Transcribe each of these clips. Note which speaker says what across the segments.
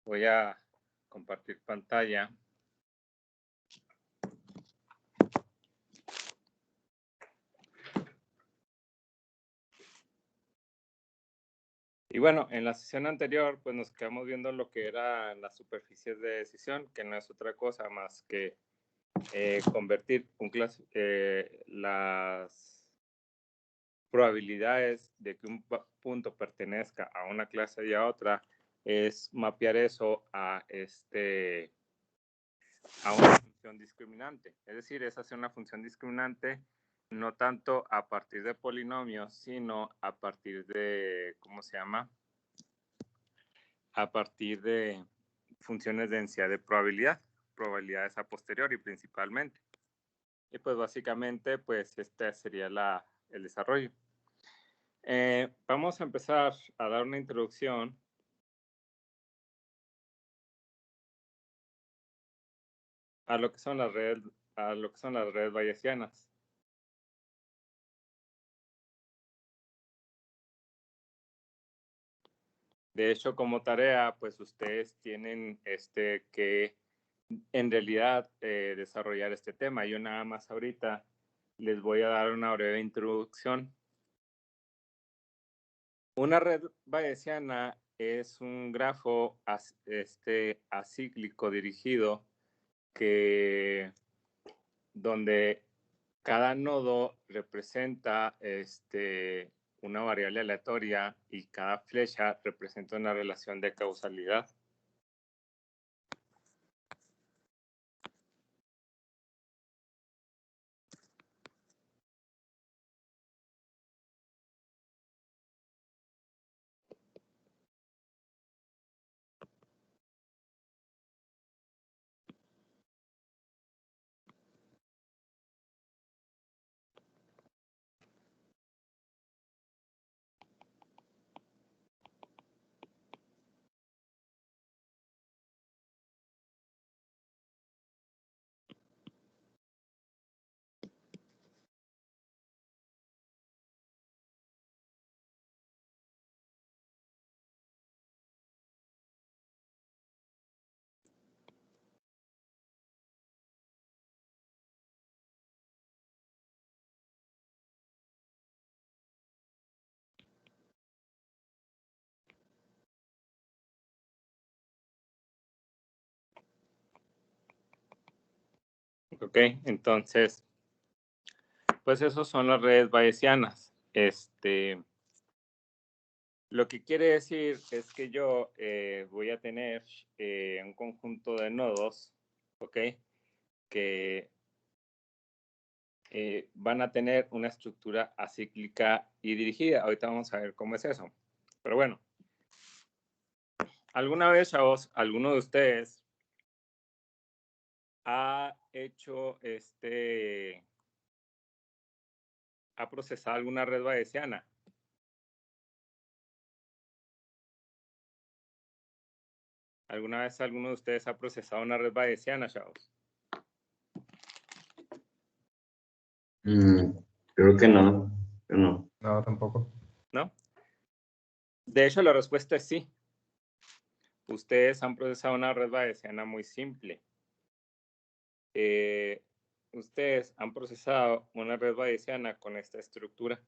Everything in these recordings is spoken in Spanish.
Speaker 1: Voy a compartir pantalla. Y bueno, en la sesión anterior, pues nos quedamos viendo lo que eran las superficies de decisión, que no es otra cosa más que convertir las probabilidades de que un punto pertenezca a una clase y a otra, es mapear eso a una función discriminante. Es decir, es hacer una función discriminante no tanto a partir de polinomios, sino a partir de, ¿cómo se llama? A partir de funciones de densidad de probabilidades a posteriori principalmente. Y pues básicamente, pues este sería el desarrollo. Vamos a empezar a dar una introducción a lo que son las redes bayesianas. De hecho, como tarea, pues ustedes tienen que en realidad desarrollar este tema. Yo nada más ahorita les voy a dar una breve introducción. Una red bayesiana es un grafo acíclico dirigido donde cada nodo representa una variable aleatoria y cada flecha representa una relación de causalidad. Ok, entonces, pues esos son las redes bayesianas. Lo que quiere decir es que yo voy a tener un conjunto de nodos, ok, que van a tener una estructura acíclica y dirigida. Ahorita vamos a ver cómo es eso. Pero bueno, ¿alguna vez, chavos, alguno de ustedes ha hecho ha procesado alguna red bayesiana? ¿Alguna vez alguno de ustedes ha procesado una red bayesiana, chavos?
Speaker 2: Creo que no. Yo no.
Speaker 3: No, tampoco.
Speaker 1: ¿No? De hecho, la respuesta es sí. Ustedes han procesado una red bayesiana muy simple. Ustedes han procesado una red bayesiana con esta estructura.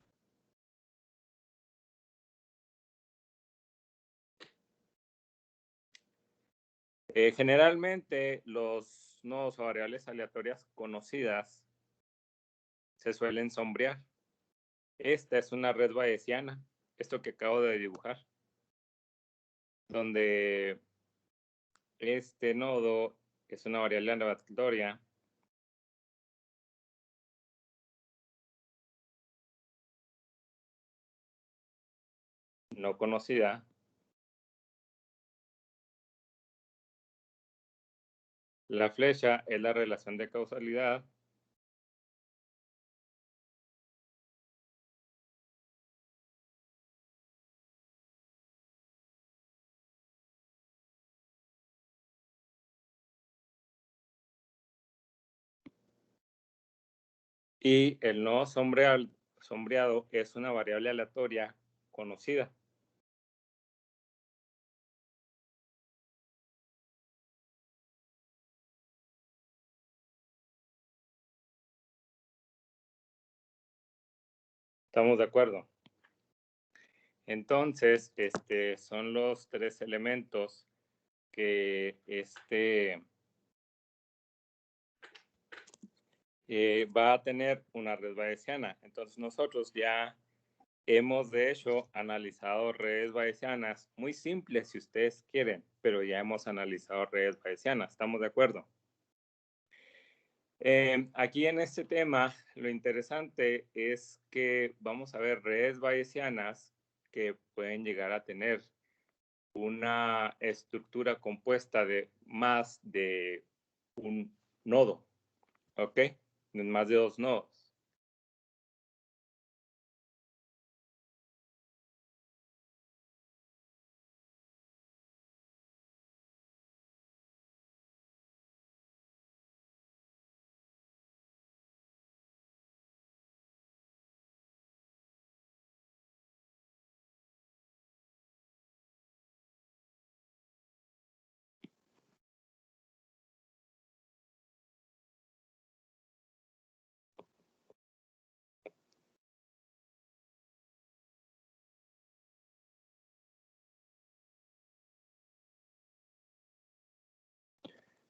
Speaker 1: Generalmente, los nodos o variables aleatorias conocidas se suelen sombrear. Esta es una red bayesiana, esto que acabo de dibujar, donde este nodo es una variable aleatoria no conocida. La flecha es la relación de causalidad. Y el nodo sombreado es una variable aleatoria conocida. ¿Estamos de acuerdo? Entonces, son los tres elementos que va a tener una red bayesiana. Entonces, nosotros ya hemos, de hecho, analizado redes bayesianas muy simples, si ustedes quieren, pero ya hemos analizado redes bayesianas. ¿Estamos de acuerdo? Aquí en este tema, lo interesante es que vamos a ver redes bayesianas que pueden llegar a tener una estructura compuesta de más de un nodo, ¿ok? Más de dos nodos.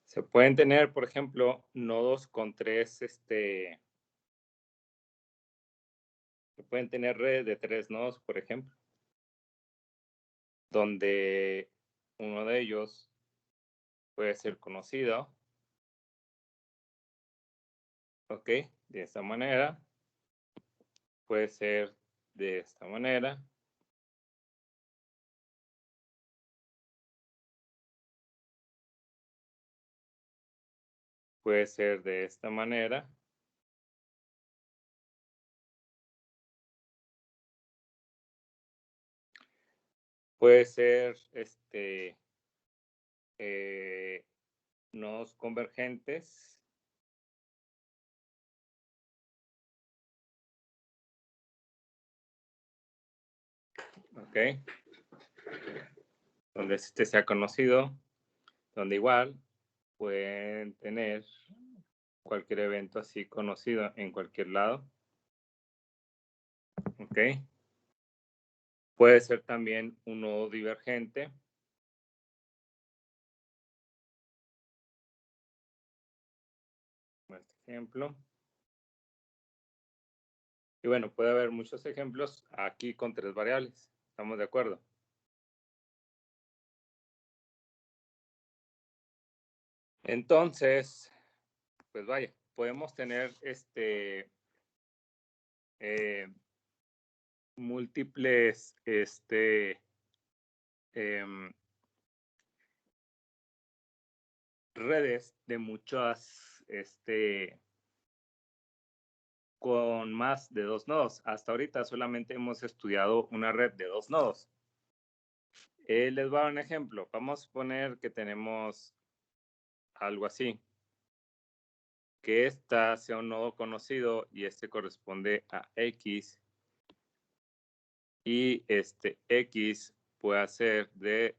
Speaker 1: Se pueden tener, por ejemplo, nodos con tres, se pueden tener redes de tres nodos, por ejemplo, donde uno de ellos puede ser conocido, ¿ok? De esta manera, puede ser de esta manera, puede ser de esta manera, puede ser nodos convergentes, ¿ok? Donde este sea conocido, donde igual pueden tener cualquier evento así conocido en cualquier lado, ¿ok? Puede ser también un nodo divergente, como este ejemplo. Y bueno, puede haber muchos ejemplos aquí con tres variables. ¿Estamos de acuerdo? Entonces, pues vaya, podemos tener múltiples redes de muchas con más de dos nodos. Hasta ahorita solamente hemos estudiado una red de dos nodos. Les voy a dar un ejemplo. Vamos a suponer que tenemos algo así. Que esta sea un nodo conocido y este corresponde a X. Y X puede ser de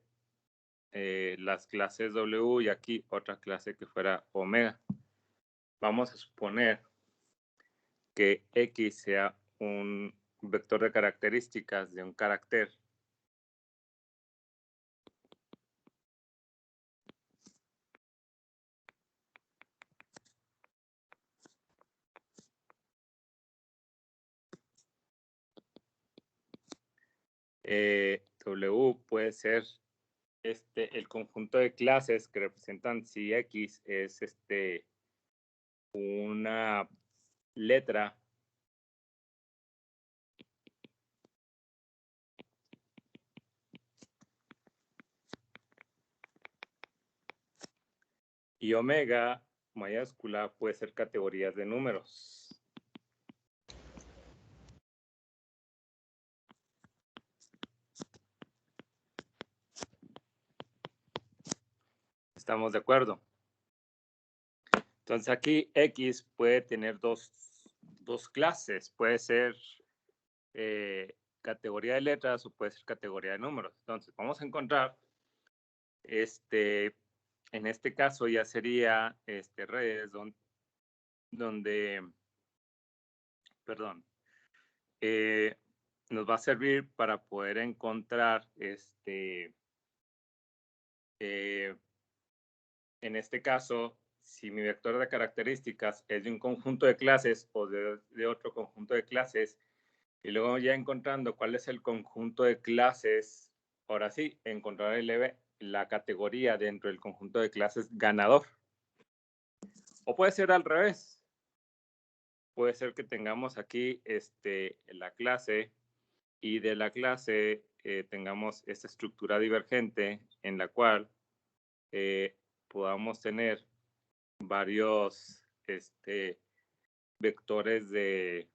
Speaker 1: las clases W y aquí otra clase que fuera omega. Vamos a suponer que X sea un vector de características de un carácter. W puede ser el conjunto de clases que representan si X es una letra y omega mayúscula puede ser categorías de números. ¿Estamos de acuerdo? Entonces aquí X puede tener dos clases. Puede ser categoría de letras o puede ser categoría de números. Entonces vamos a encontrar, en este caso ya sería redes donde, perdón, nos va a servir para poder encontrar en este caso, si mi vector de características es de un conjunto de clases o de otro conjunto de clases, y luego ya encontrando cuál es el conjunto de clases, ahora sí, encontrar la categoría dentro del conjunto de clases ganador. O puede ser al revés. Puede ser que tengamos aquí la clase y de la clase tengamos esta estructura divergente en la cual podamos tener varios vectores de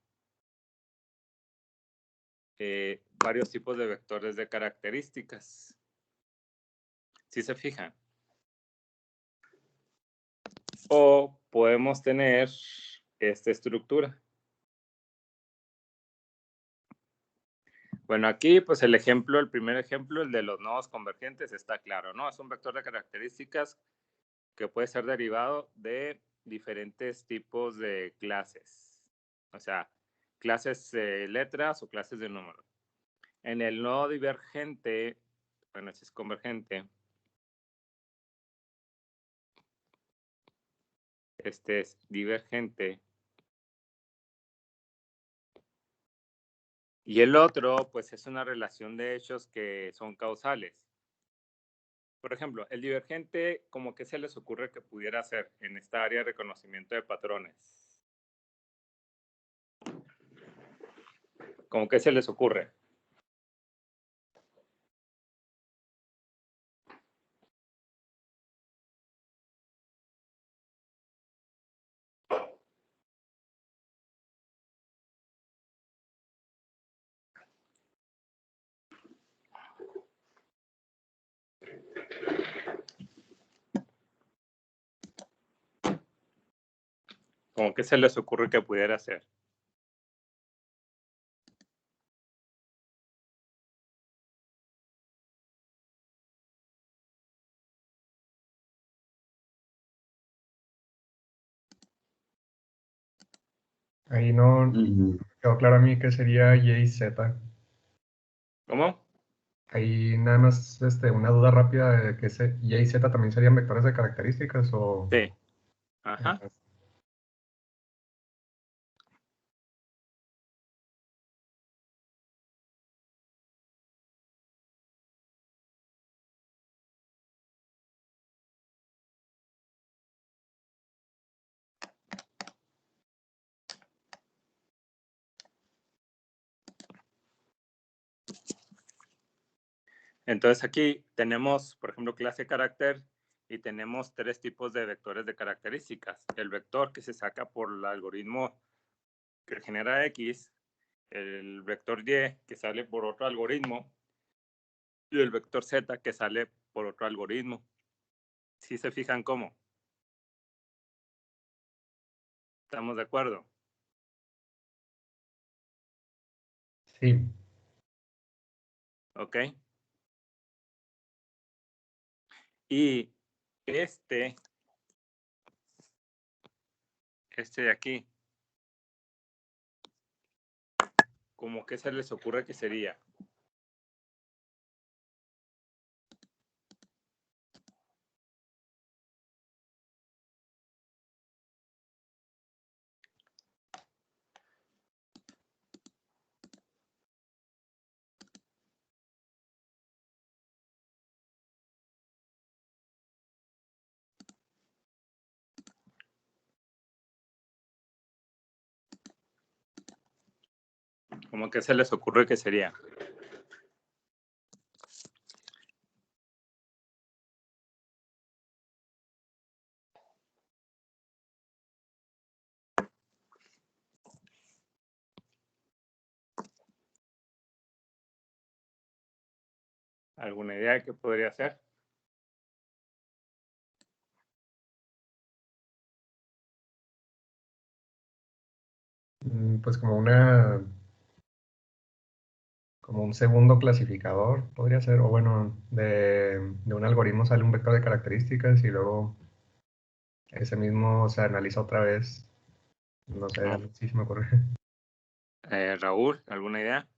Speaker 1: varios tipos de vectores de características. ¿Sí se fijan? O podemos tener esta estructura. Bueno, aquí pues el primer ejemplo, el de los nodos convergentes, está claro, ¿no? Es un vector de características que puede ser derivado de diferentes tipos de clases. O sea, clases de letras o clases de números. En el nodo divergente, bueno, si es convergente, este es divergente. Y el otro, pues es una relación de hechos que son causales. Por ejemplo, el divergente, ¿cómo que se les ocurre que pudiera ser en esta área de reconocimiento de patrones? ¿Cómo que se les ocurre? ¿Cómo que se les ocurre que pudiera ser?
Speaker 3: Ahí no quedó claro a mí que sería Y y Z.
Speaker 1: ¿Cómo?
Speaker 3: Ahí nada más una duda rápida de que Y y Z también serían vectores de características o...
Speaker 1: Sí. Ajá. Entonces aquí tenemos, por ejemplo, clase carácter y tenemos tres tipos de vectores de características. El vector que se saca por el algoritmo que genera X, el vector Y que sale por otro algoritmo y el vector Z que sale por otro algoritmo. ¿Sí se fijan cómo? ¿Estamos de acuerdo?
Speaker 3: Sí.
Speaker 1: ¿Ok? Y este de aquí, ¿cómo que se les ocurre que sería? ¿Cómo que se les ocurre que sería? ¿Alguna idea de qué podría ser?
Speaker 3: Pues como un segundo clasificador podría ser, o bueno, de un algoritmo sale un vector de características y luego ese mismo se analiza otra vez. No sé,
Speaker 1: No.
Speaker 3: sí se me ocurre.
Speaker 1: Raúl, ¿alguna idea?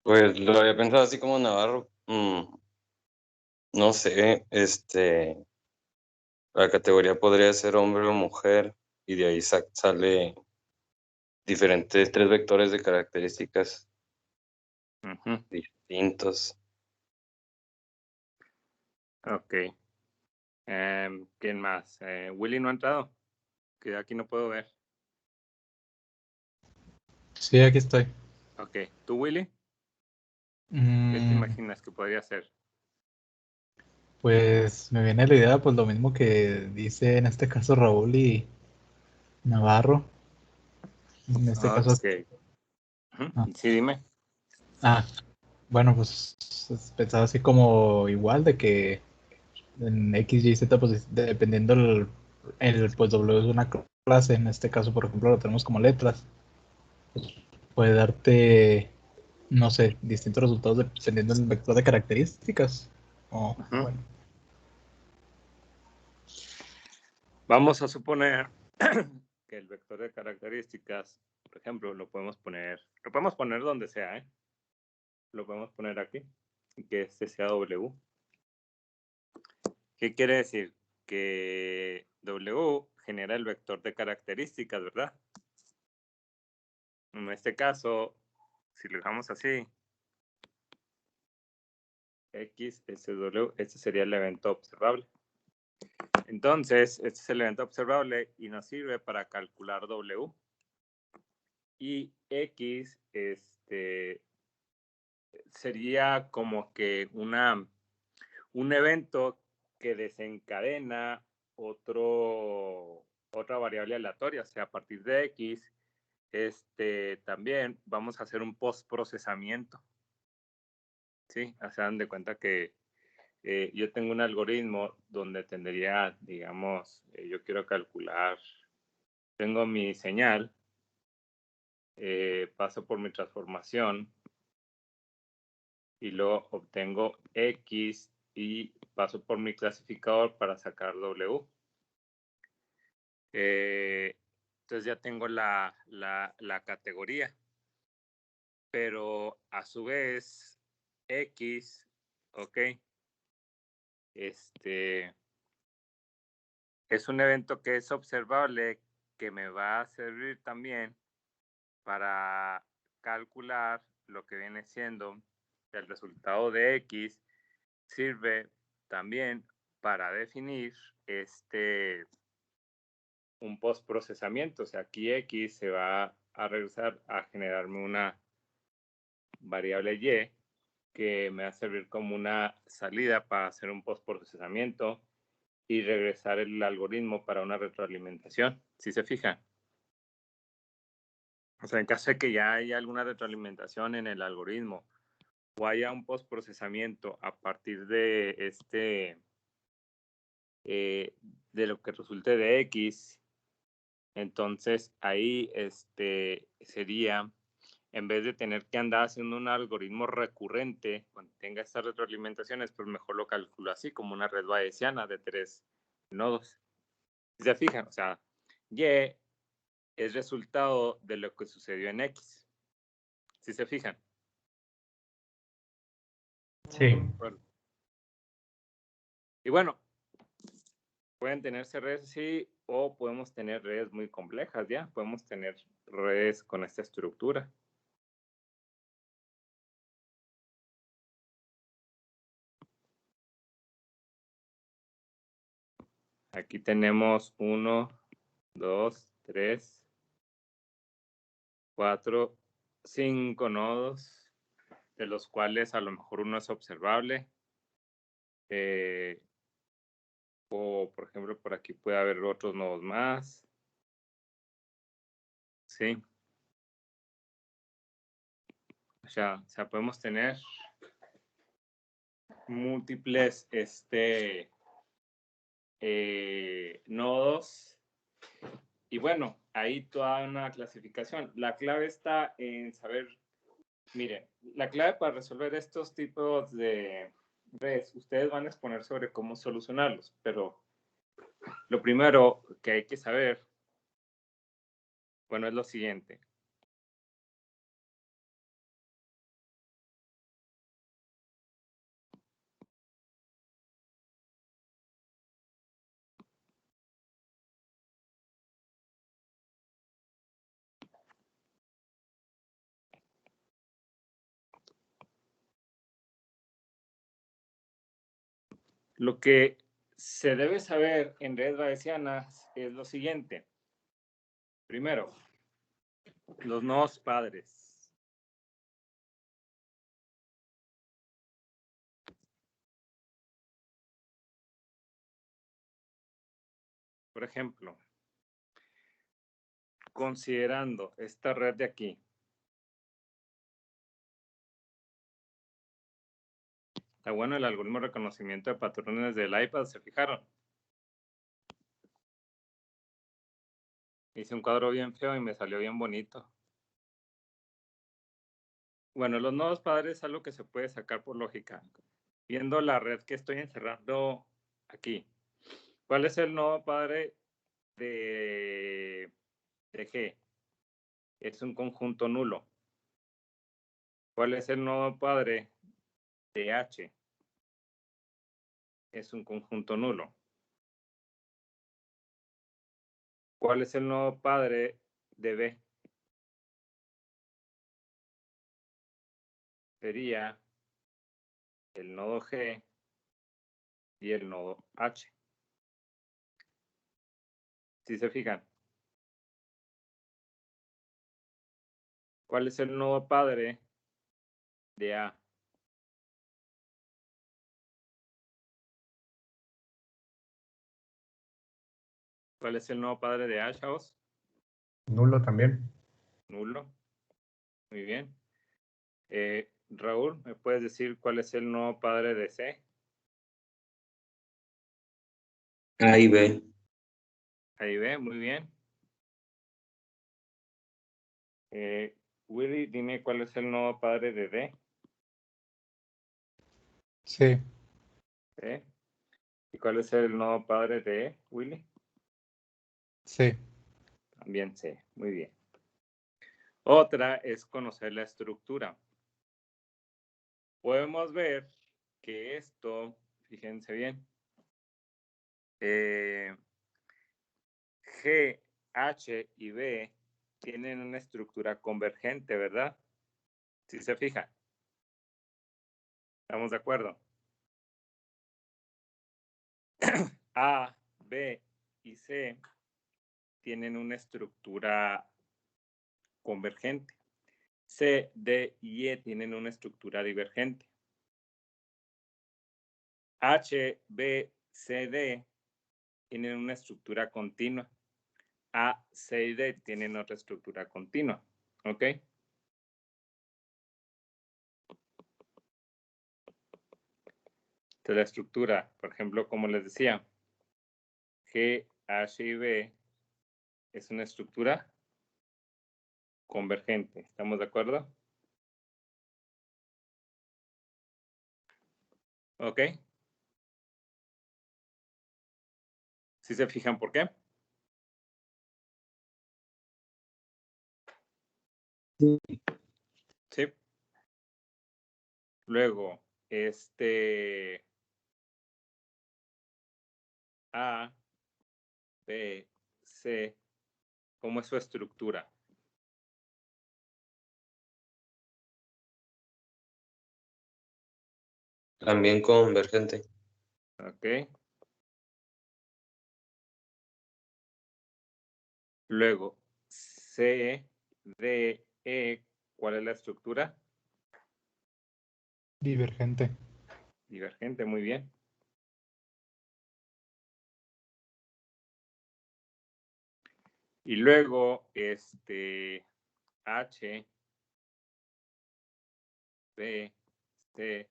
Speaker 2: Pues lo había pensado así como Navarro. No sé, la categoría podría ser hombre o mujer y de ahí sale diferentes 3 vectores de características
Speaker 1: Ujú.
Speaker 2: distintos.
Speaker 1: Ok. ¿Quién más? Willy no ha entrado, que aquí no puedo ver.
Speaker 4: Sí, aquí estoy.
Speaker 1: Ok. ¿Tú, Willy? ¿Qué te
Speaker 4: Mm,
Speaker 1: imaginas que podría ser?
Speaker 4: Pues me viene la idea, pues lo mismo que dice en este caso Raúl y Navarro. En este caso,
Speaker 1: Ok. Ujú.
Speaker 4: ah,
Speaker 1: Sí, dime.
Speaker 4: ah, bueno, pues pensaba así como igual de que en X, Y, Z, pues dependiendo pues W es una clase, en este caso, por ejemplo, lo tenemos como letras, puede darte, no sé, distintos resultados dependiendo del vector de características.
Speaker 1: Ujú.
Speaker 4: Bueno,
Speaker 1: Vamos a suponer que el vector de características, por ejemplo, lo podemos poner donde sea, ¿eh? Lo podemos poner aquí, que este sea W. ¿Qué quiere decir? Que W genera el vector de características, ¿verdad? En este caso, si lo dejamos así, X, S, W, este sería el evento observable. Entonces, este es el evento observable y nos sirve para calcular W. Y X, sería como que un evento que desencadena otra variable aleatoria. O sea, a partir de X, también vamos a hacer un postprocesamiento. ¿Sí? O sea, dan de cuenta que yo tengo un algoritmo donde tendría, digamos, yo quiero calcular, tengo mi señal, paso por mi transformación y luego obtengo X y paso por mi clasificador para sacar W. Entonces ya tengo la categoría, pero a su vez X, ok, es un evento que es observable que me va a servir también para calcular lo que viene siendo el resultado de X, sirve también para definir un postprocesamiento. O sea, aquí X se va a regresar a generarme una variable Y que me va a servir como una salida para hacer un postprocesamiento y regresar el algoritmo para una retroalimentación. ¿Sí se fijan? O sea, en caso de que ya haya alguna retroalimentación en el algoritmo o haya un postprocesamiento a partir de de lo que resulte de X, entonces ahí sería, en vez de tener que andar haciendo un algoritmo recurrente cuando tenga estas retroalimentaciones, pues mejor lo calculo así, como una red bayesiana de 3 nodos. Si se fijan, o sea, Y es resultado de lo que sucedió en X. Si se fijan.
Speaker 3: Sí.
Speaker 1: Bueno. Y bueno, pueden tenerse redes así o podemos tener redes muy complejas, ¿ya? Podemos tener redes con esta estructura. Aquí tenemos 1, 2, 3, 4, 5 nodos, de los cuales a lo mejor uno es observable. O, por ejemplo, por aquí puede haber otros nodos más. Sí. O sea, podemos tener múltiples nodos. Y bueno, ahí toda una clasificación. La clave está en saber, miren, la clave para resolver estos tipos de redes, ustedes van a exponer sobre cómo solucionarlos, pero lo primero que hay que saber Bueno, es lo siguiente. Lo que se debe saber en redes bayesianas es lo siguiente. Primero, los nodos padres. Por ejemplo, considerando esta red de aquí, está bueno el algoritmo de reconocimiento de patrones del iPad, ¿se fijaron? Hice un cuadro bien feo y me salió bien bonito. Bueno, los nodos padres es algo que se puede sacar por lógica. Viendo la red que estoy encerrando aquí. ¿Cuál es el nodo padre de G? Es un conjunto nulo. ¿Cuál es el nodo padre de H? Es un conjunto nulo. ¿Cuál es el nodo padre de B? Sería el nodo G y el nodo H. ¿Sí se fijan? ¿Cuál es el nodo padre de A? ¿Cuál es el nodo padre de A, chavos?
Speaker 3: Nulo también.
Speaker 1: Nulo. Muy bien. Raúl, ¿me puedes decir cuál es el nodo padre de C?
Speaker 2: A y B.
Speaker 1: Ahí ve, muy bien. Willy, dime cuál es el nodo padre de D.
Speaker 4: Sí.
Speaker 1: ¿Sí? ¿Y cuál es el nodo padre de E, Willy?
Speaker 4: Sí.
Speaker 1: También C, muy bien. Otra es conocer la estructura. Podemos ver que esto, fíjense bien, G, H y B tienen una estructura convergente, ¿verdad? ¿Sí se fijan? ¿Estamos de acuerdo? A, B y C tienen una estructura convergente. C, D y E tienen una estructura divergente. H, B, C, D tienen una estructura continua. A, C y D tienen otra estructura continua. ¿Ok? De la estructura, por ejemplo, como les decía, G, H y B es una estructura convergente. ¿Estamos de acuerdo? ¿Ok? ¿Sí se fijan por qué? Sí. Luego, A, B, C, ¿cómo es su estructura?
Speaker 2: También convergente.
Speaker 1: ¿Ok? Luego, C, D, E, ¿cuál es la estructura?
Speaker 4: Divergente.
Speaker 1: Divergente, muy bien. Y luego, H, B, C,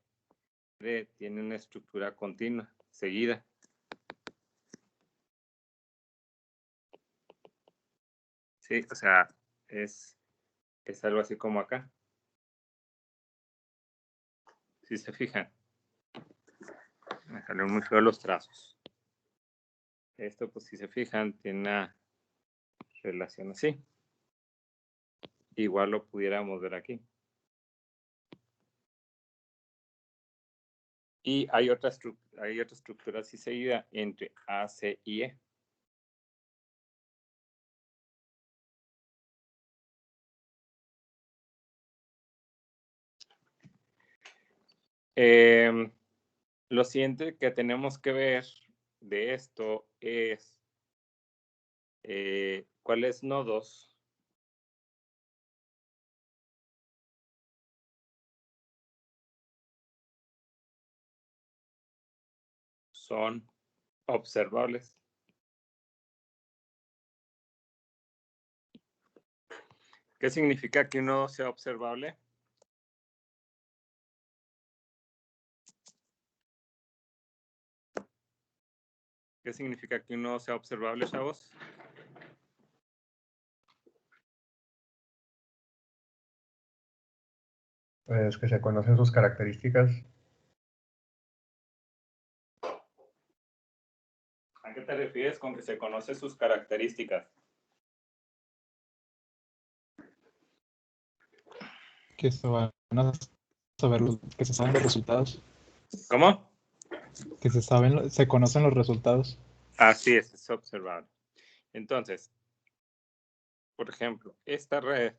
Speaker 1: D tiene una estructura continua, seguida. Sí, o sea, es algo así como acá. Si se fijan. Me salieron muy feos los trazos. Esto, pues si se fijan, tiene una relación así. igual lo pudiéramos ver aquí. Y hay otra estructura así seguida entre A, C y E. Lo siguiente que tenemos que ver de esto es cuáles nodos son observables. ¿Qué significa que un nodo sea observable? ¿Qué significa que un nodo sea observable, chavos?
Speaker 3: Pues que se conocen sus características.
Speaker 1: ¿A qué te refieres con que se conocen sus características?
Speaker 4: Que se van a saber que se saben los resultados.
Speaker 1: ¿Cómo?
Speaker 4: Que se conocen los resultados.
Speaker 1: Así es observable. Entonces, por ejemplo, esta red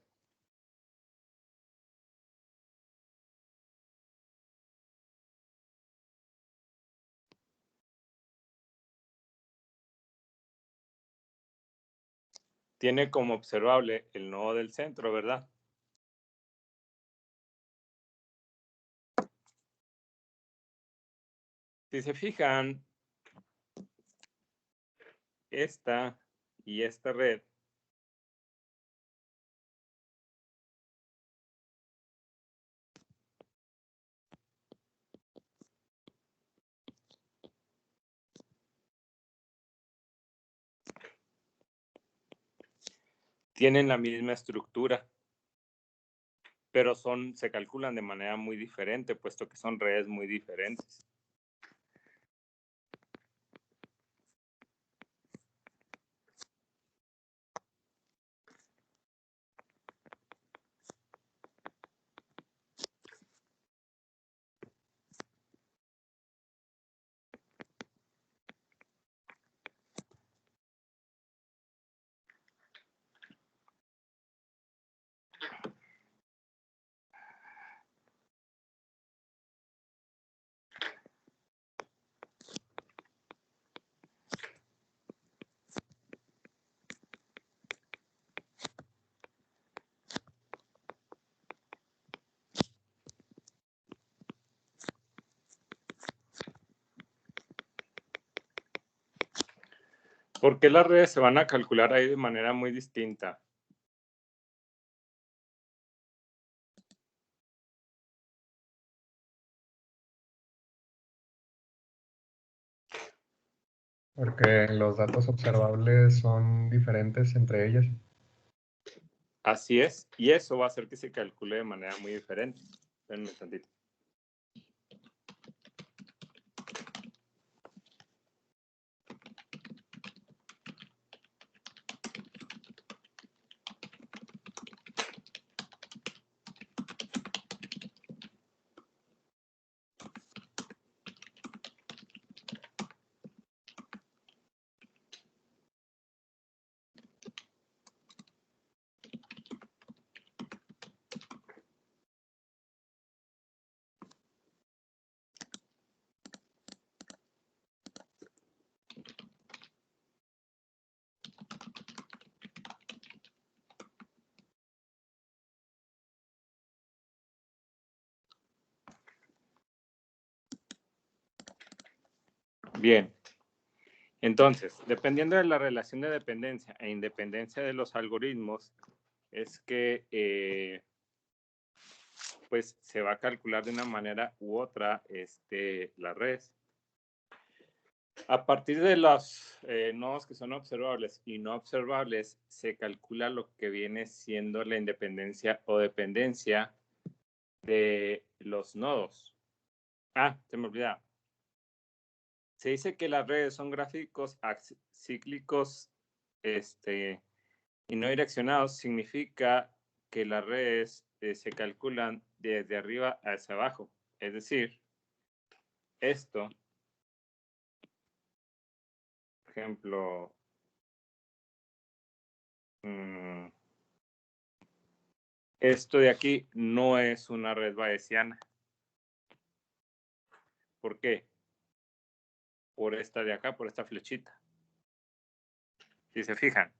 Speaker 1: tiene como observable el nodo del centro, ¿verdad? Si se fijan, esta y esta red tienen la misma estructura, pero se calculan de manera muy diferente, puesto que son redes muy diferentes. ¿Por qué las redes se van a calcular ahí de manera muy distinta?
Speaker 3: Porque los datos observables son diferentes entre ellas.
Speaker 1: Así es, y eso va a hacer que se calcule de manera muy diferente. Espérenme tantito. Bien. Entonces, dependiendo de la relación de dependencia e independencia de los algoritmos, es que pues se va a calcular de una manera u otra la red. A partir de los nodos que son observables y no observables, se calcula lo que viene siendo la independencia o dependencia de los nodos. Ah, se me olvidaba. Se dice que las redes son gráficos cíclicos y no direccionados. Significa que las redes se calculan desde arriba hacia abajo. Es decir, esto, por ejemplo, esto de aquí no es una red bayesiana. ¿Por qué? Por esta de acá, por esta flechita. Si se fijan,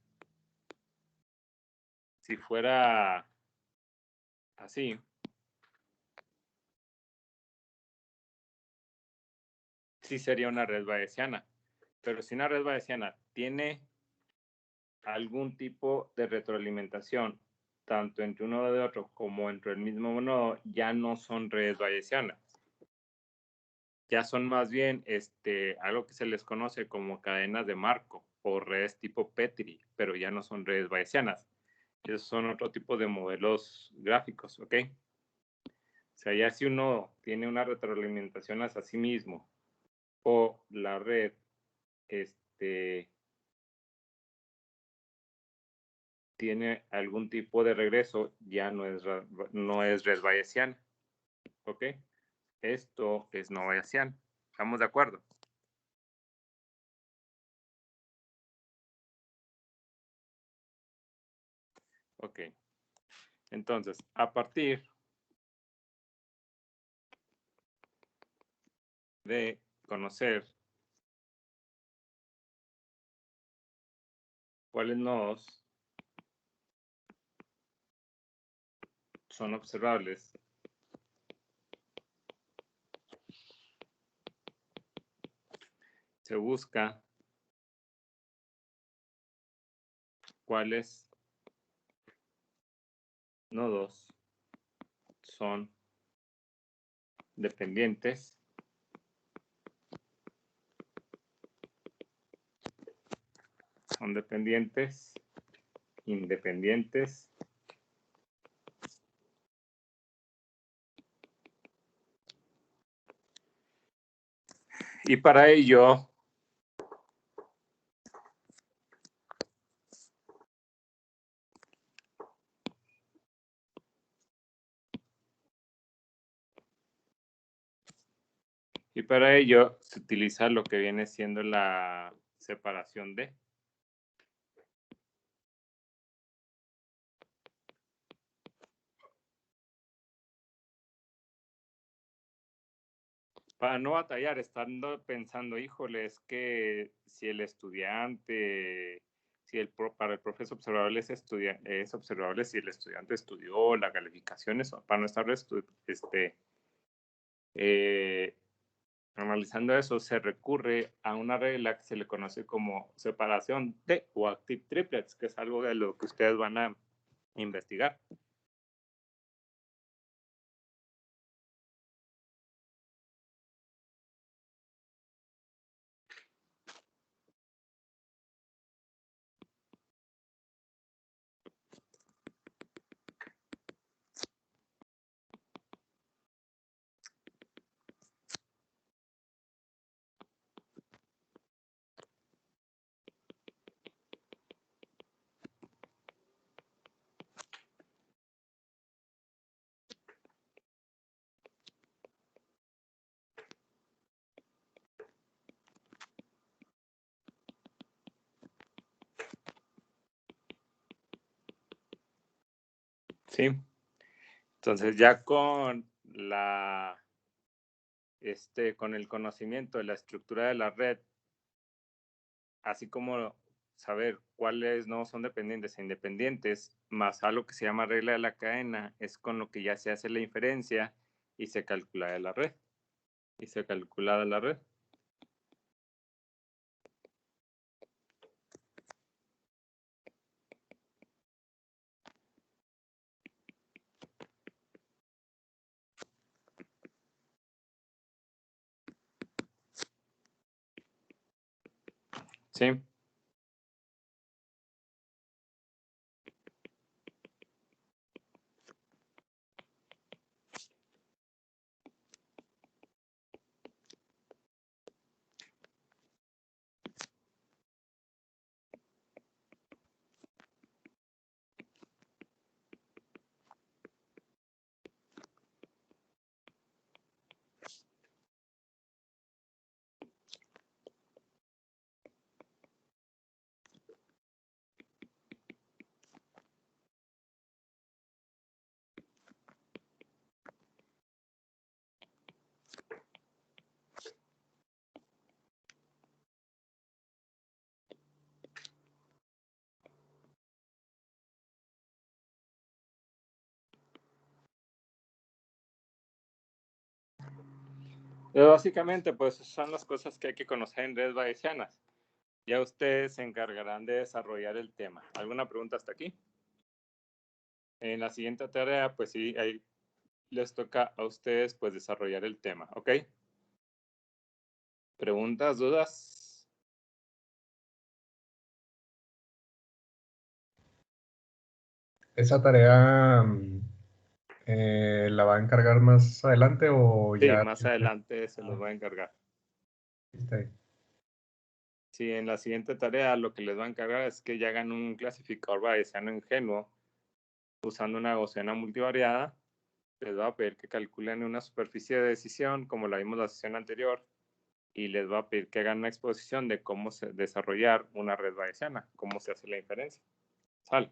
Speaker 1: si fuera así, sí sería una red bayesiana. Pero si una red bayesiana tiene algún tipo de retroalimentación, tanto entre uno de otro como entre el mismo nodo, ya no son redes bayesianas. Ya son más bien algo que se les conoce como cadenas de Markov o redes tipo Petri, pero ya no son redes bayesianas. Esos son otro tipo de modelos gráficos, ¿ok? O sea, ya si uno tiene una retroalimentación hacia sí mismo o la red tiene algún tipo de regreso, ya no es red bayesiana, ¿ok? Esto es no bayesiano. ¿Estamos de acuerdo? Ok. Entonces, a partir de conocer cuáles nodos son observables, se busca cuáles nodos son dependientes independientes y para ello se utiliza lo que viene siendo la separación de. Para no batallar, estando pensando, híjole, es que si el estudiante, para el profesor observable es observable si el estudiante estudió, la calificación, eso, para no estar analizando eso, se recurre a una regla que se le conoce como separación de o active triplets, que es algo de lo que ustedes van a investigar. ¿Sí? Entonces ya con con el conocimiento de la estructura de la red, así como saber cuáles no son dependientes e independientes, más algo que se llama regla de la cadena, es con lo que ya se hace la inferencia y se calcula de la red. ¿Sí? Pero básicamente, pues son las cosas que hay que conocer en redes bayesianas. Ya ustedes se encargarán de desarrollar el tema. ¿Alguna pregunta hasta aquí? En la siguiente tarea, pues sí, ahí les toca a ustedes pues desarrollar el tema, ¿ok? ¿Preguntas, dudas?
Speaker 3: ¿Esa tarea la va a encargar más adelante o
Speaker 1: Sí,
Speaker 3: ya?
Speaker 1: más adelante se los voy a encargar.
Speaker 3: Está ahí.
Speaker 1: Sí, en la siguiente tarea lo que les va a encargar es que ya hagan un clasificador bayesiano ingenuo usando una gaussiana multivariada. Les va a pedir que calculen una superficie de decisión, como la vimos la sesión anterior, y les va a pedir que hagan una exposición de cómo desarrollar una red bayesiana, cómo se hace la inferencia. ¿Sale?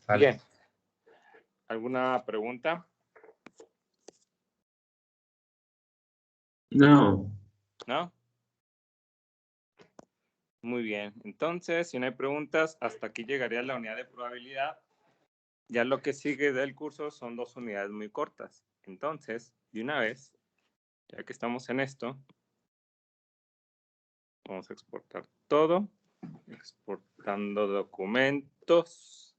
Speaker 3: Sale.
Speaker 1: Bien. ¿Alguna pregunta?
Speaker 2: No.
Speaker 1: ¿No? Muy bien. Entonces, si no hay preguntas, hasta aquí llegaría la unidad de probabilidad. Ya lo que sigue del curso son 2 unidades muy cortas. Entonces, de una vez, ya que estamos en esto, vamos a exportar todo. Exportando documentos.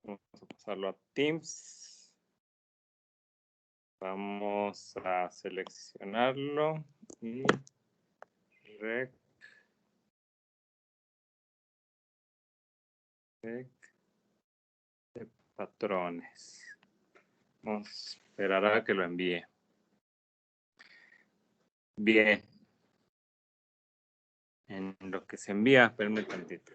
Speaker 1: Vamos a pasarlo a Teams. Vamos a seleccionarlo y rec de patrones. Vamos a esperar a que lo envíe. Bien. En lo que se envía, espérenme tantito.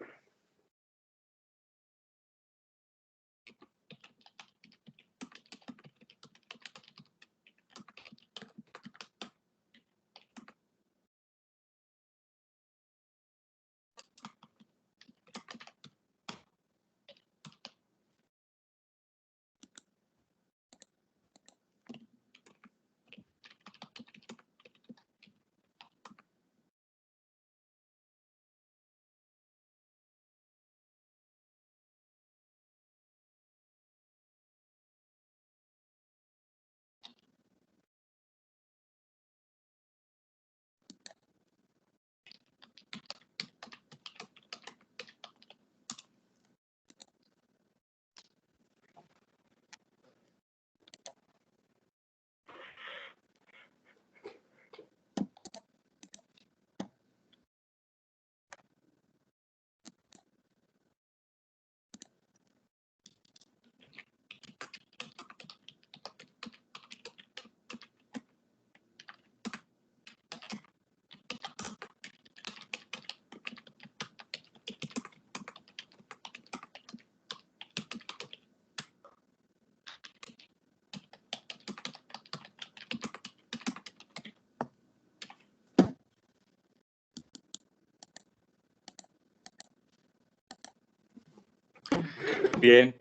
Speaker 1: Bien,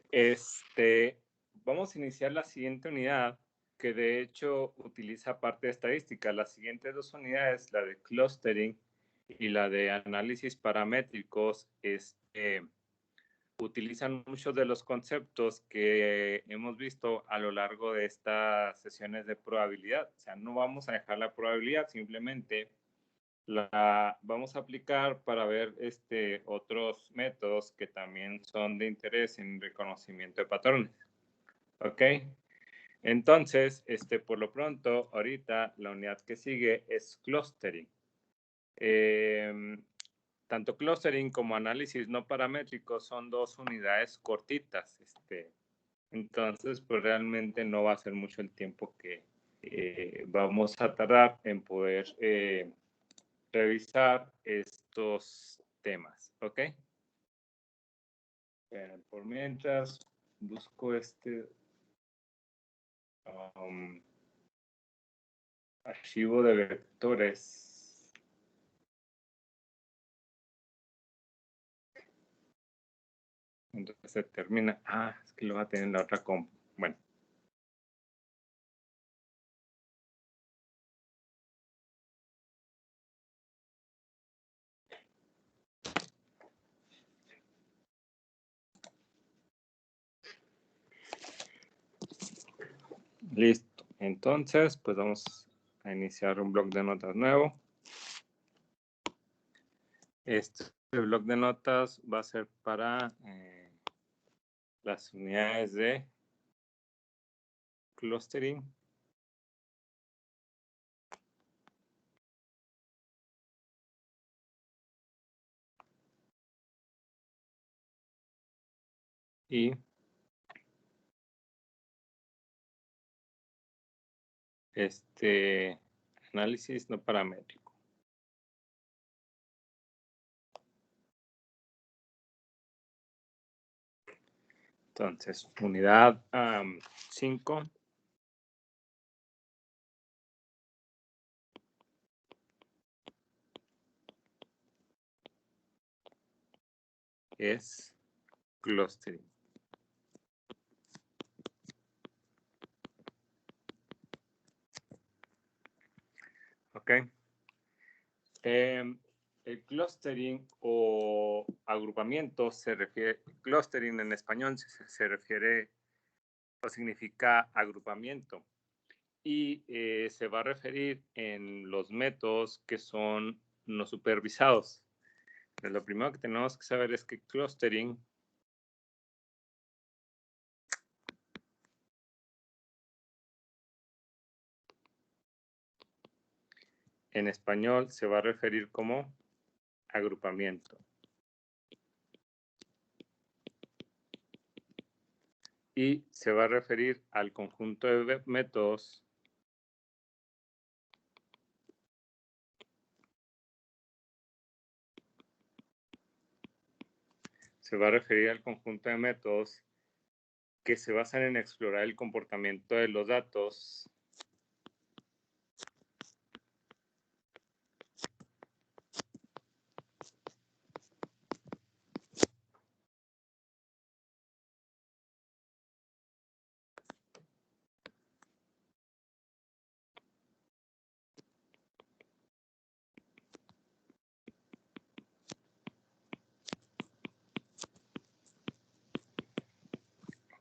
Speaker 1: vamos a iniciar la siguiente unidad, que de hecho utiliza parte de estadística. Las siguientes 2 unidades, la de clustering y la de análisis paramétricos, utilizan muchos de los conceptos que hemos visto a lo largo de estas sesiones de probabilidad. O sea, no vamos a dejar la probabilidad, simplemente la vamos a aplicar para ver otros métodos que también son de interés en reconocimiento de patrones. ¿Ok? Entonces, por lo pronto, ahorita la unidad que sigue es clustering. Tanto clustering como análisis no paramétrico son 2 unidades cortitas. Entonces, pues realmente no va a ser mucho el tiempo que vamos a tardar en poder revisar estos temas, ¿ok? Por mientras, busco archivo de vectores. Entonces se termina. Es que lo va a tener en la otra compu. Bueno. Listo. Entonces, pues vamos a iniciar un bloc de notas nuevo. Este bloc de notas va a ser para las unidades de clustering. Y análisis no paramétrico. Entonces, unidad 5. Es clustering. Ok. El clustering o agrupamiento clustering en español se refiere o significa agrupamiento y se va a referir en los métodos que son no supervisados. Pero lo primero que tenemos que saber es que clustering en español se va a referir como agrupamiento. Y se va a referir al conjunto de métodos que se basan en explorar el comportamiento de los datos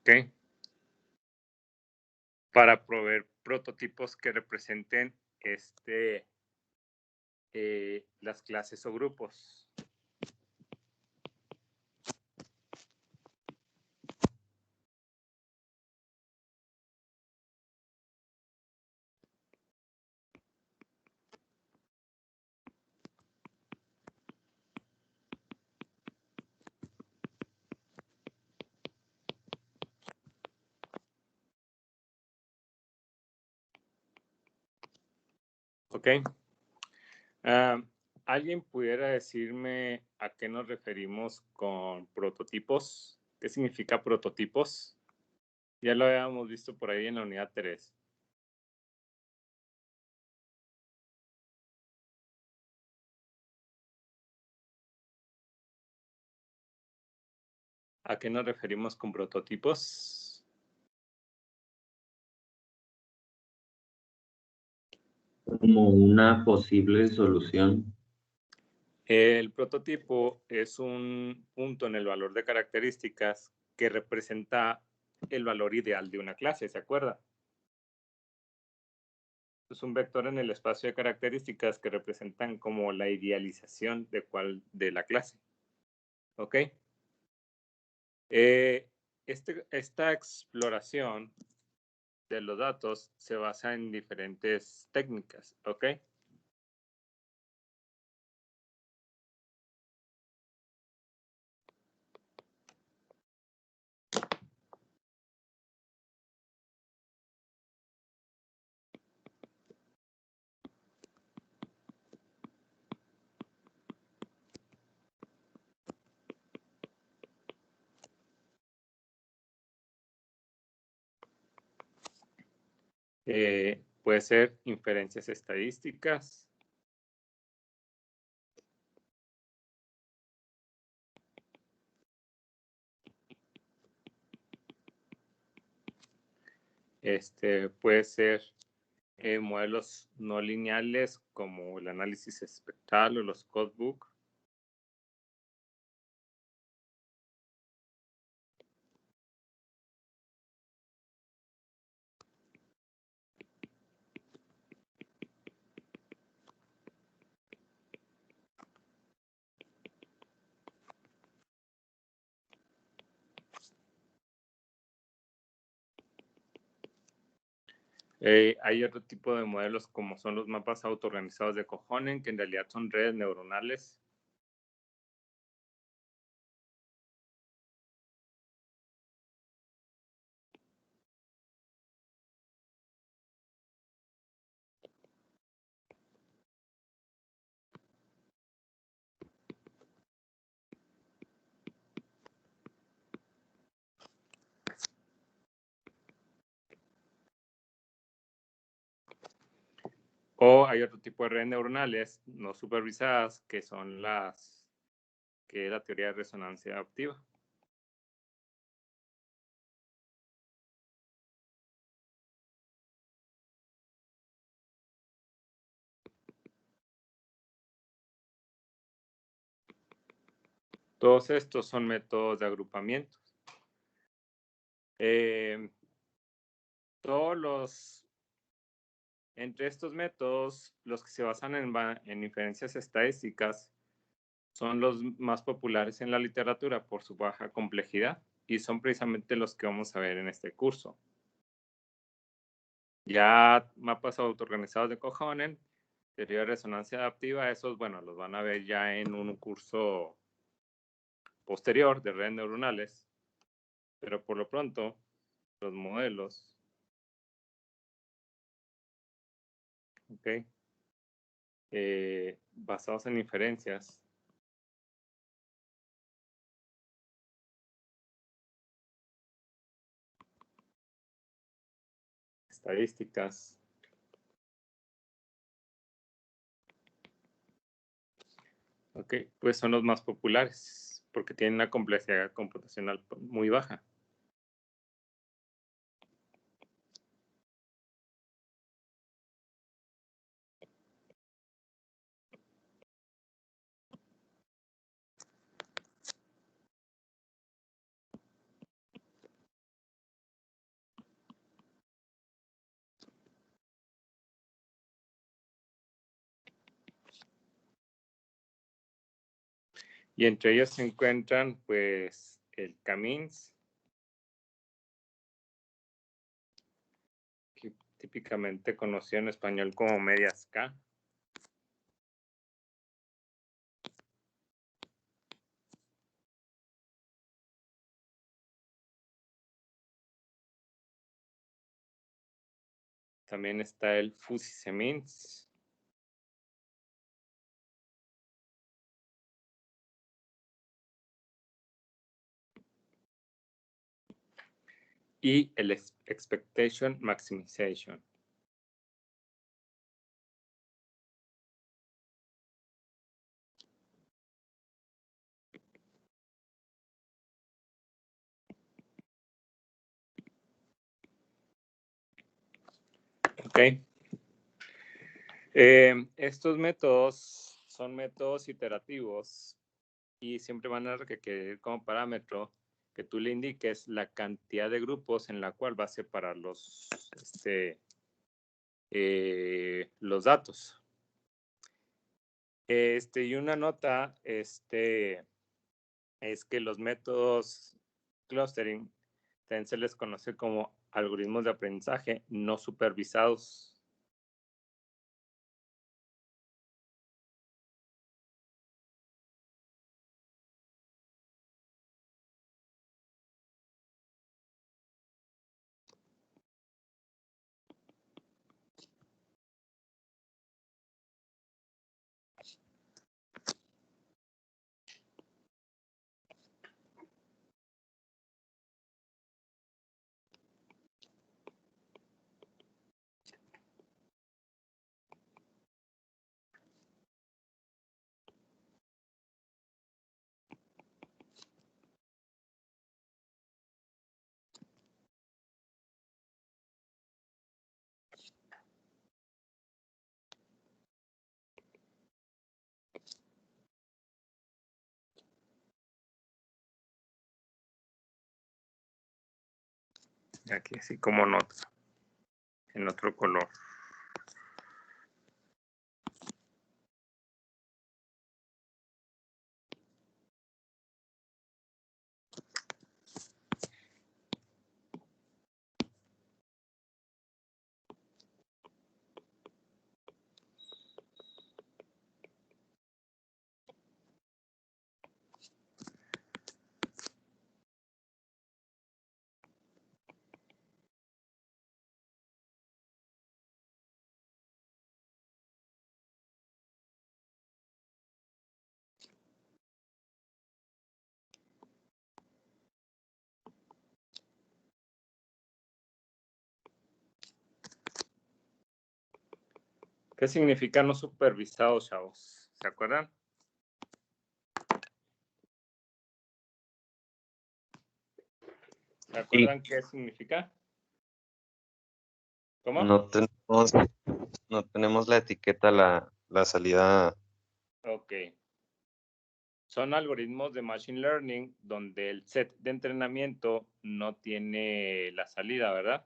Speaker 1: ¿ok? Para proveer prototipos que representen las clases o grupos. ¿Ok? ¿Alguien pudiera decirme a qué nos referimos con prototipos? ¿Qué significa prototipos? Ya lo habíamos visto por ahí en la unidad 3. ¿A qué nos referimos con prototipos?
Speaker 2: Como una posible solución.
Speaker 1: El prototipo es un punto en el valor de características que representa el valor ideal de una clase, ¿se acuerda? Es un vector en el espacio de características que representan como la idealización de la clase. ¿Ok? Esta exploración de los datos se basa en diferentes técnicas, ¿ok? Puede ser inferencias estadísticas, puede ser modelos no lineales como el análisis espectral o los codebook. Hay otro tipo de modelos como son los mapas autoorganizados de Kohonen, que en realidad son redes neuronales. O hay otro tipo de redes neuronales no supervisadas, que son que es la teoría de resonancia adaptiva. Todos estos son métodos de agrupamiento. Entre estos métodos, los que se basan en inferencias estadísticas son los más populares en la literatura por su baja complejidad y son precisamente los que vamos a ver en este curso. Ya mapas autoorganizados de Kohonen, teoría de resonancia adaptiva, esos, bueno, los van a ver ya en un curso posterior de redes neuronales, pero por lo pronto, los modelos, ¿ok? Basados en inferencias, estadísticas, ¿ok? Pues son los más populares porque tienen una complejidad computacional muy baja. Y entre ellos se encuentran, pues, el CAMINS, típicamente conocido en español como medias K. También está el FUSI-CEMINS. Y el Expectation Maximization. Ok. Estos métodos son métodos iterativos y siempre van a requerir como parámetro que tú le indiques la cantidad de grupos en la cual va a separar los datos. Y una nota es que los métodos clustering también se les conoce como algoritmos de aprendizaje no supervisados. Aquí así como nota, en otro color. ¿Qué significa no supervisado, chavos? ¿Se acuerdan? ¿Se acuerdan qué significa? ¿Cómo?
Speaker 2: No tenemos la etiqueta, la salida.
Speaker 1: Ok. Son algoritmos de Machine Learning donde el set de entrenamiento no tiene la salida, ¿verdad?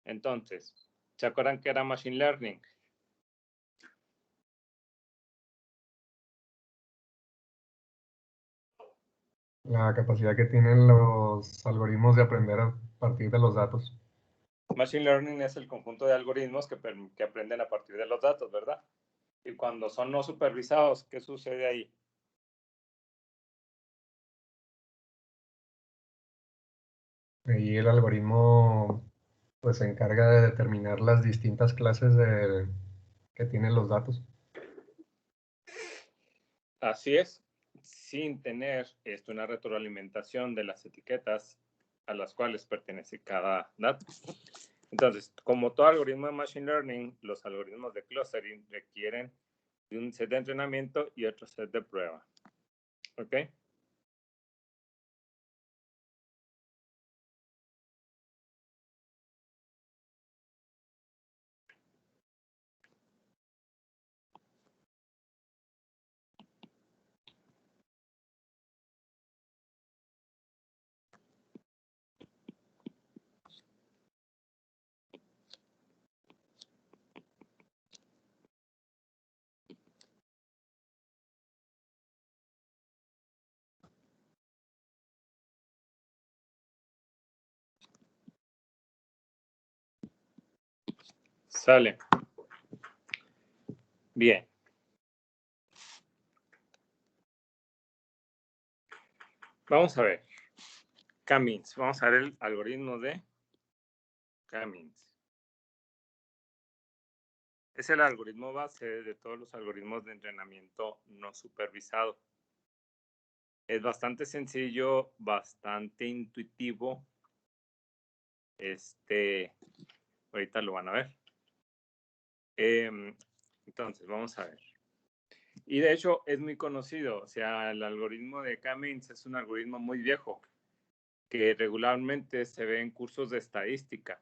Speaker 1: Entonces, ¿se acuerdan qué era Machine Learning?
Speaker 3: La capacidad que tienen los algoritmos de aprender a partir de los datos.
Speaker 1: Machine Learning es el conjunto de algoritmos que aprenden a partir de los datos, ¿verdad? Y cuando son no supervisados, ¿qué sucede ahí?
Speaker 3: Y el algoritmo pues se encarga de determinar las distintas clases que tienen los datos.
Speaker 1: Así es, sin tener una retroalimentación de las etiquetas a las cuales pertenece cada dato. Entonces, como todo algoritmo de Machine Learning, los algoritmos de clustering requieren de un set de entrenamiento y otro set de prueba. ¿Ok? Sale. Bien. Vamos a ver. K-means. Vamos a ver el algoritmo de K-means. Es el algoritmo base de todos los algoritmos de entrenamiento no supervisado. Es bastante sencillo, bastante intuitivo. Ahorita lo van a ver. Entonces, vamos a ver. Y de hecho es muy conocido. O sea, el algoritmo de K-means es un algoritmo muy viejo que regularmente se ve en cursos de estadística.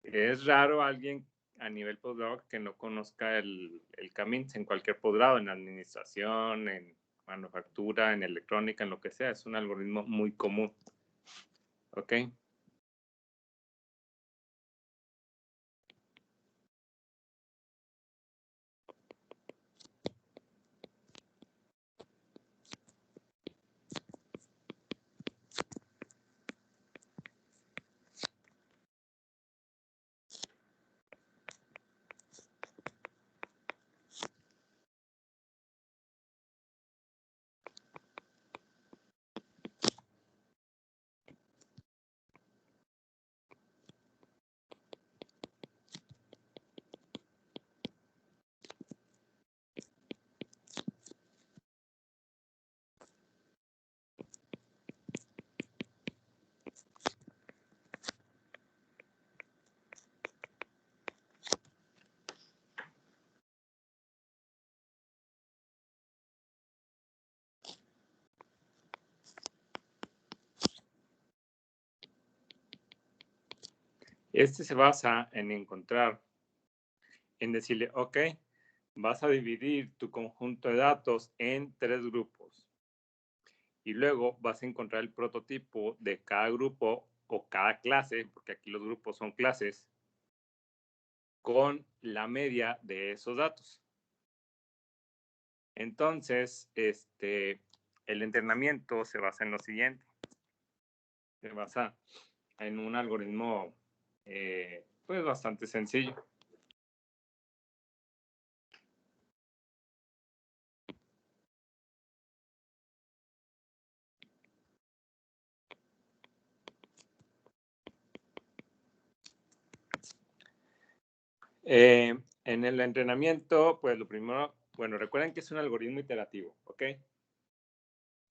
Speaker 1: Es raro alguien a nivel posgrado que no conozca el K-means en cualquier posgrado, en administración, en manufactura, en electrónica, en lo que sea. Es un algoritmo muy común. ¿Ok? Este se basa en encontrar, en decirle, ok, vas a dividir tu conjunto de datos en 3 grupos. Y luego vas a encontrar el prototipo de cada grupo o cada clase, porque aquí los grupos son clases, con la media de esos datos. Entonces, el entrenamiento se basa en lo siguiente. Se basa en un algoritmo pues bastante sencillo. En el entrenamiento, pues lo primero, bueno, recuerden que es un algoritmo iterativo, ¿ok?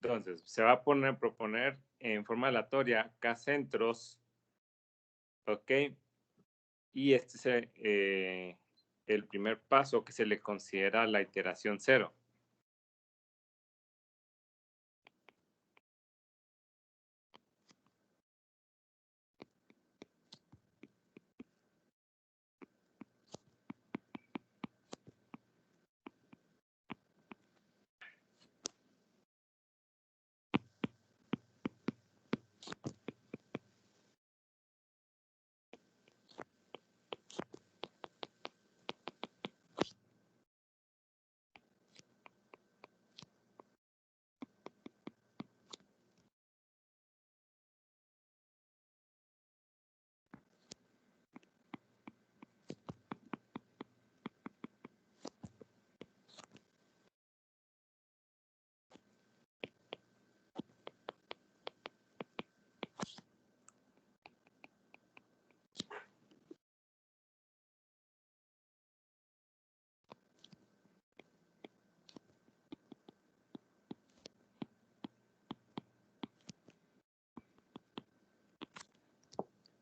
Speaker 1: Entonces, se va a proponer en forma aleatoria K centros, ¿ok? y este es el primer paso que se le considera la iteración 0.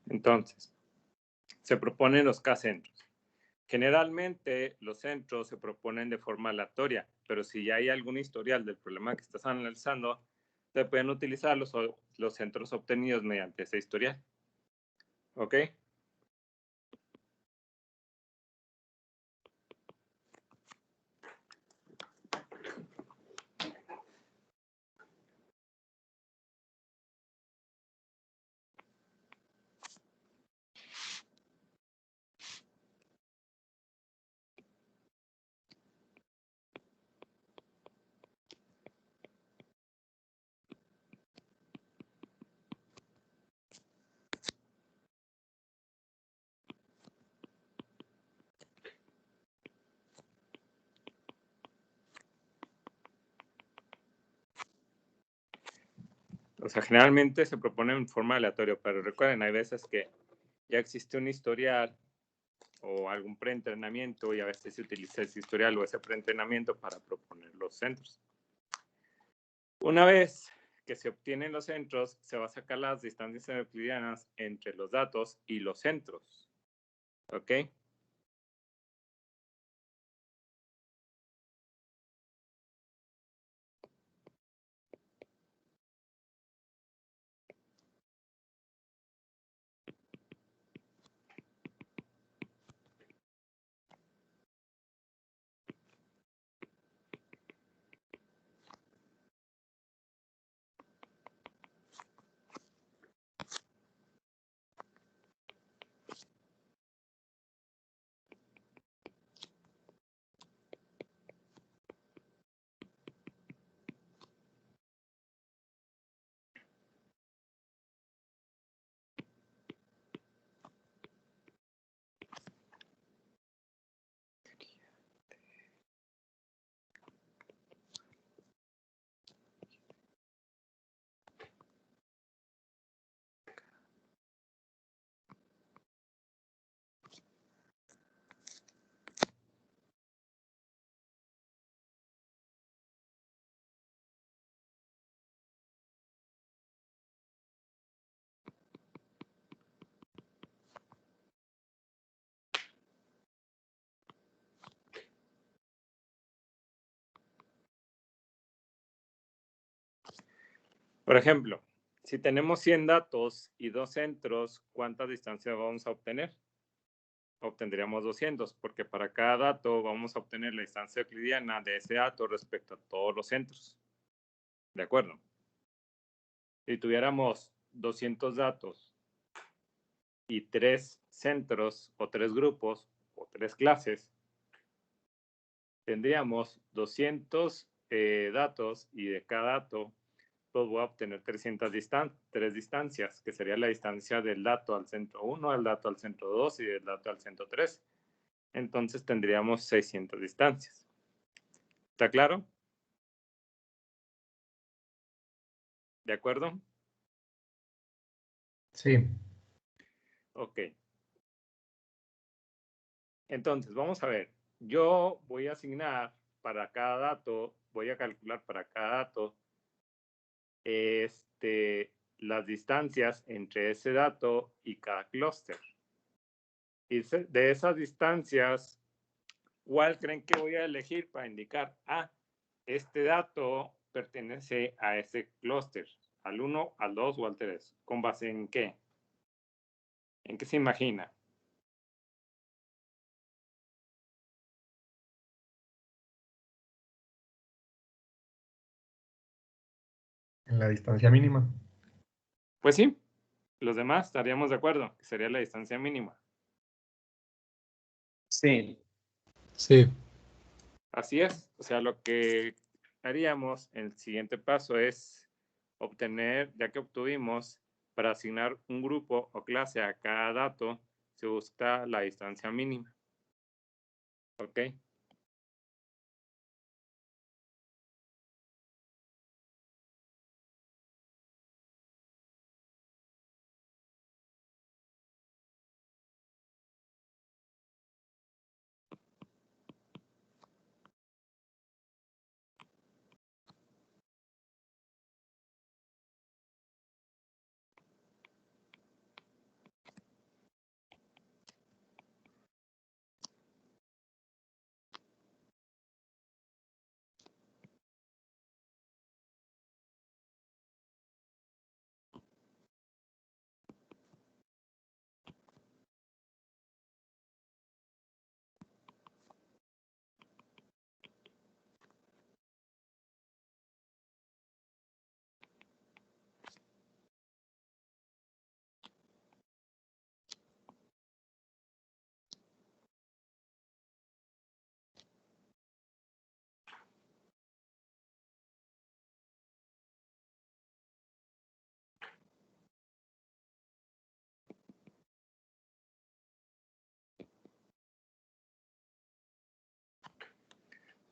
Speaker 1: Entonces, se proponen los K-centros. Generalmente los centros se proponen de forma aleatoria, pero si ya hay algún historial del problema que estás analizando, se pueden utilizar los centros obtenidos mediante ese historial. ¿Ok? O sea, generalmente se propone en forma aleatoria, pero recuerden, hay veces que ya existe un historial o algún preentrenamiento y a veces se utiliza ese historial o ese preentrenamiento para proponer los centros. Una vez que se obtienen los centros, se va a sacar las distancias euclidianas entre los datos y los centros. ¿Ok? Por ejemplo, si tenemos 100 datos y 2 centros, ¿cuánta distancia vamos a obtener? Obtendríamos 200, porque para cada dato vamos a obtener la distancia euclidiana de ese dato respecto a todos los centros. ¿De acuerdo? Si tuviéramos 200 datos y 3 centros o 3 grupos o 3 clases, tendríamos 200 datos y de cada dato pues voy a obtener 3 distancias, que sería la distancia del dato al centro 1, del dato al centro 2 y del dato al centro 3. Entonces tendríamos 600 distancias. ¿Está claro? ¿De acuerdo?
Speaker 3: Sí.
Speaker 1: Ok. Entonces, vamos a ver. Yo voy a asignar para cada dato, voy a calcular para cada dato las distancias entre ese dato y cada clúster. Y de esas distancias, ¿cuál creen que voy a elegir para indicar? Este dato pertenece a ese clúster, al 1, al 2 o al 3. ¿Con base en qué? ¿En qué se imagina?
Speaker 3: En la distancia mínima.
Speaker 1: Pues sí, los demás estaríamos de acuerdo, que sería la distancia mínima.
Speaker 2: Sí.
Speaker 4: Sí.
Speaker 1: Así es, o sea, lo que haríamos en el siguiente paso es obtener, ya que obtuvimos, para asignar un grupo o clase a cada dato, se busca la distancia mínima. ¿Ok?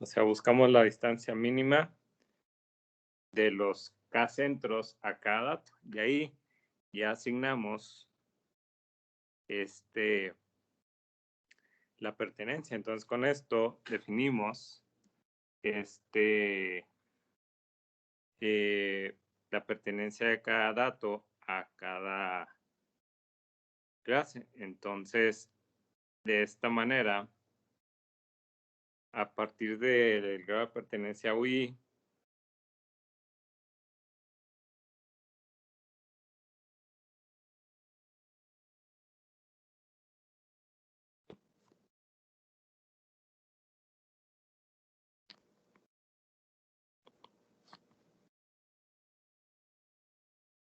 Speaker 1: O sea, buscamos la distancia mínima de los K centros a cada dato. Y ahí ya asignamos la pertenencia. Entonces, con esto definimos la pertenencia de cada dato a cada clase. Entonces, de esta manera, a partir del grado de pertenencia UI,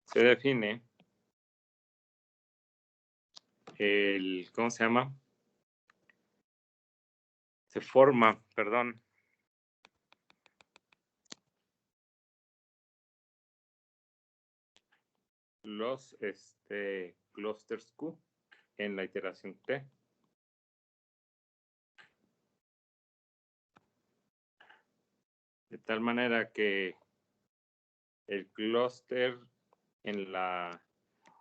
Speaker 1: se define ¿cómo se llama? Se forma, perdón, los clusters Q en la iteración T. De tal manera que el clúster en la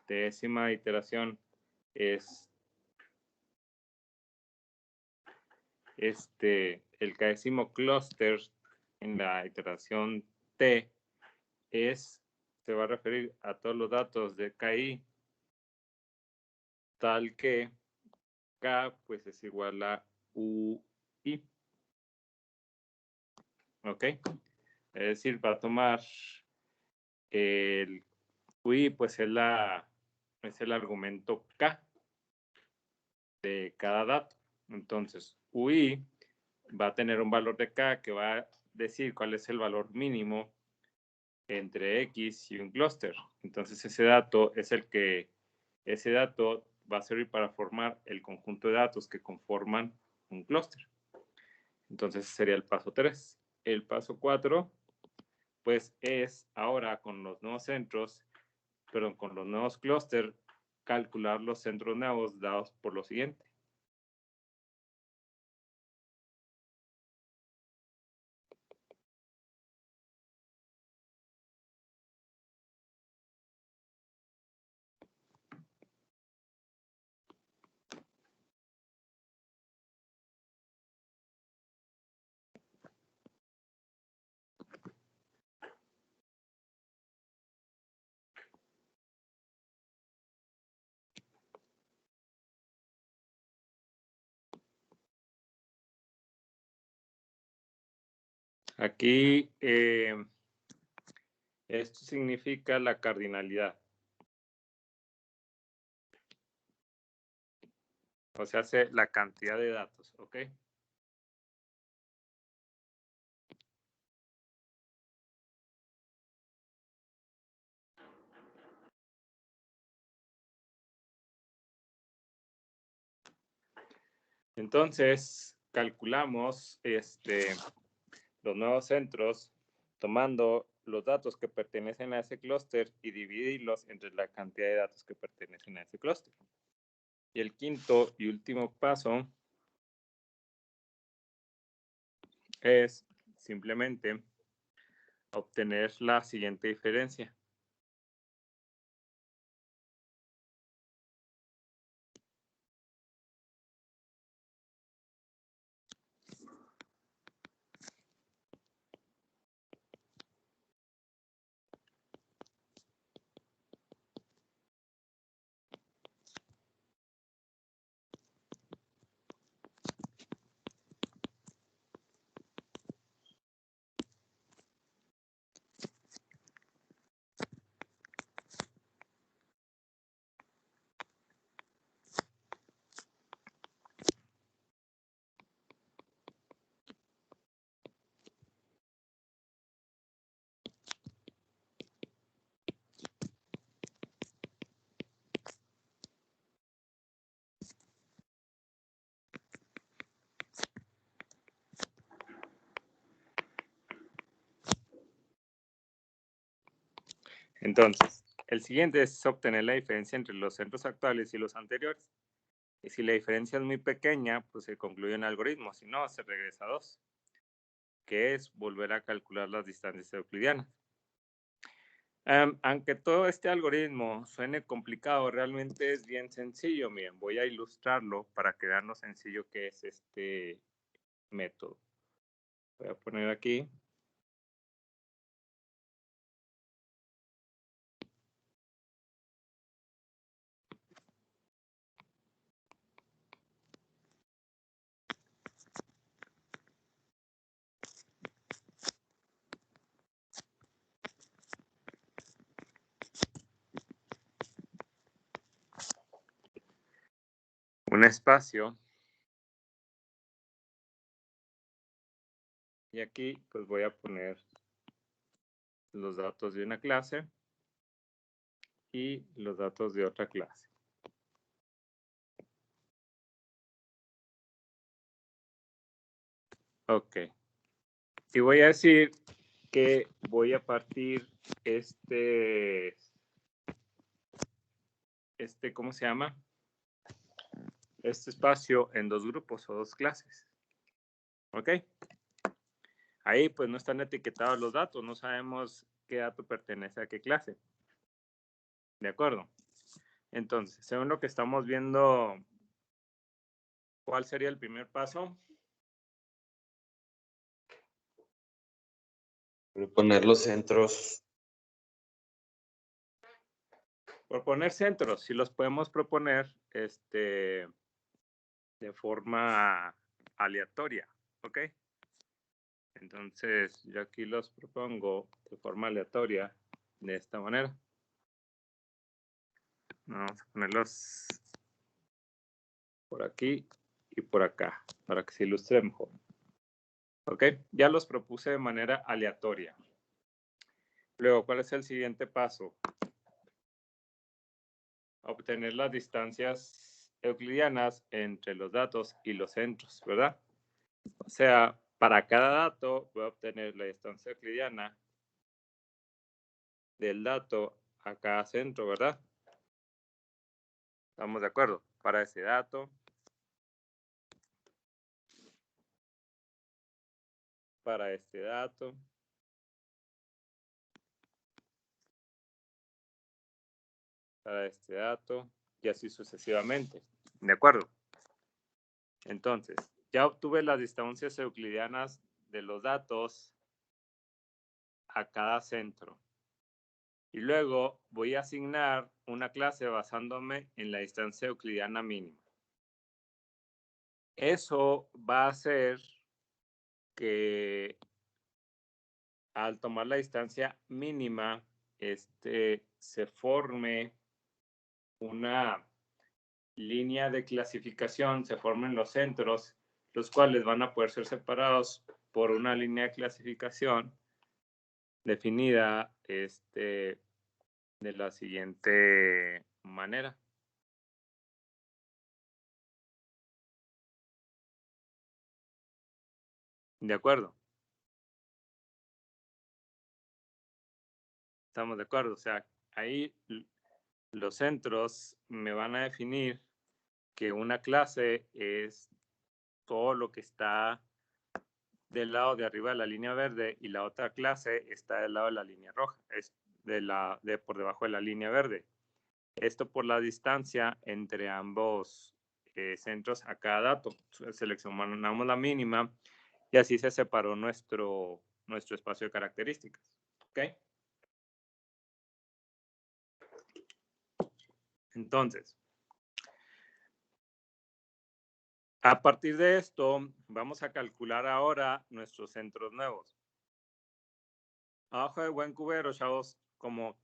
Speaker 1: décima iteración es el décimo clúster en la iteración T se va a referir a todos los datos de KI, tal que K pues es igual a UI. ¿Ok? Es decir, va a tomar el UI, pues es el argumento K de cada dato. Entonces, UI va a tener un valor de K que va a decir cuál es el valor mínimo entre X y un clúster. Entonces, ese dato va a servir para formar el conjunto de datos que conforman un clúster. Entonces, sería el paso 3. El paso 4, pues es ahora con los nuevos centros, perdón, con los nuevos clústeres, calcular los centros nuevos dados por lo siguiente. Aquí esto significa la cardinalidad. O sea, la cantidad de datos, ¿ok? Entonces, calculamos los nuevos centros tomando los datos que pertenecen a ese clúster y dividirlos entre la cantidad de datos que pertenecen a ese clúster. Y el quinto y último paso es simplemente obtener la siguiente diferencia. Entonces, el siguiente es obtener la diferencia entre los centros actuales y los anteriores. Y si la diferencia es muy pequeña, pues se concluye un algoritmo. Si no, se regresa a 2, que es volver a calcular las distancias euclidianas. Aunque todo este algoritmo suene complicado, realmente es bien sencillo. Miren, voy a ilustrarlo para que vean lo sencillo que es este método. Voy a poner aquí. Un espacio. Y aquí pues voy a poner los datos de una clase y los datos de otra clase. Ok. Y voy a decir que voy a partir ¿cómo se llama? Este espacio en 2 grupos o 2 clases. ¿Ok? Ahí pues no están etiquetados los datos, no sabemos qué dato pertenece a qué clase. ¿De acuerdo? Entonces, según lo que estamos viendo, ¿cuál sería el primer paso?
Speaker 2: Proponer los centros.
Speaker 1: Proponer centros, si los podemos proponer de forma aleatoria, ¿ok? Entonces, yo aquí los propongo de forma aleatoria de esta manera. Vamos a ponerlos por aquí y por acá, para que se ilustre mejor. ¿Ok? Ya los propuse de manera aleatoria. Luego, ¿cuál es el siguiente paso? Obtener las distancias euclidianas entre los datos y los centros, ¿verdad? O sea, para cada dato voy a obtener la distancia euclidiana del dato a cada centro, ¿verdad? ¿Estamos de acuerdo? Para ese dato, para este dato, para este dato, y así sucesivamente. ¿De acuerdo? Entonces, ya obtuve las distancias euclidianas de los datos a cada centro. Y luego voy a asignar una clase basándome en la distancia euclidiana mínima. Eso va a hacer que al tomar la distancia mínima, se forme una línea de clasificación, se formen los centros, los cuales van a poder ser separados por una línea de clasificación definida de la siguiente manera. ¿De acuerdo? Estamos de acuerdo. O sea, ahí los centros me van a definir que una clase es todo lo que está del lado de arriba de la línea verde y la otra clase está del lado de la línea roja, es por debajo de la línea verde. Esto por la distancia entre ambos centros a cada dato. Seleccionamos la mínima y así se separó nuestro espacio de características. ¿Ok? Entonces, a partir de esto, vamos a calcular ahora nuestros centros nuevos. Abajo de buen cubero, chavos, como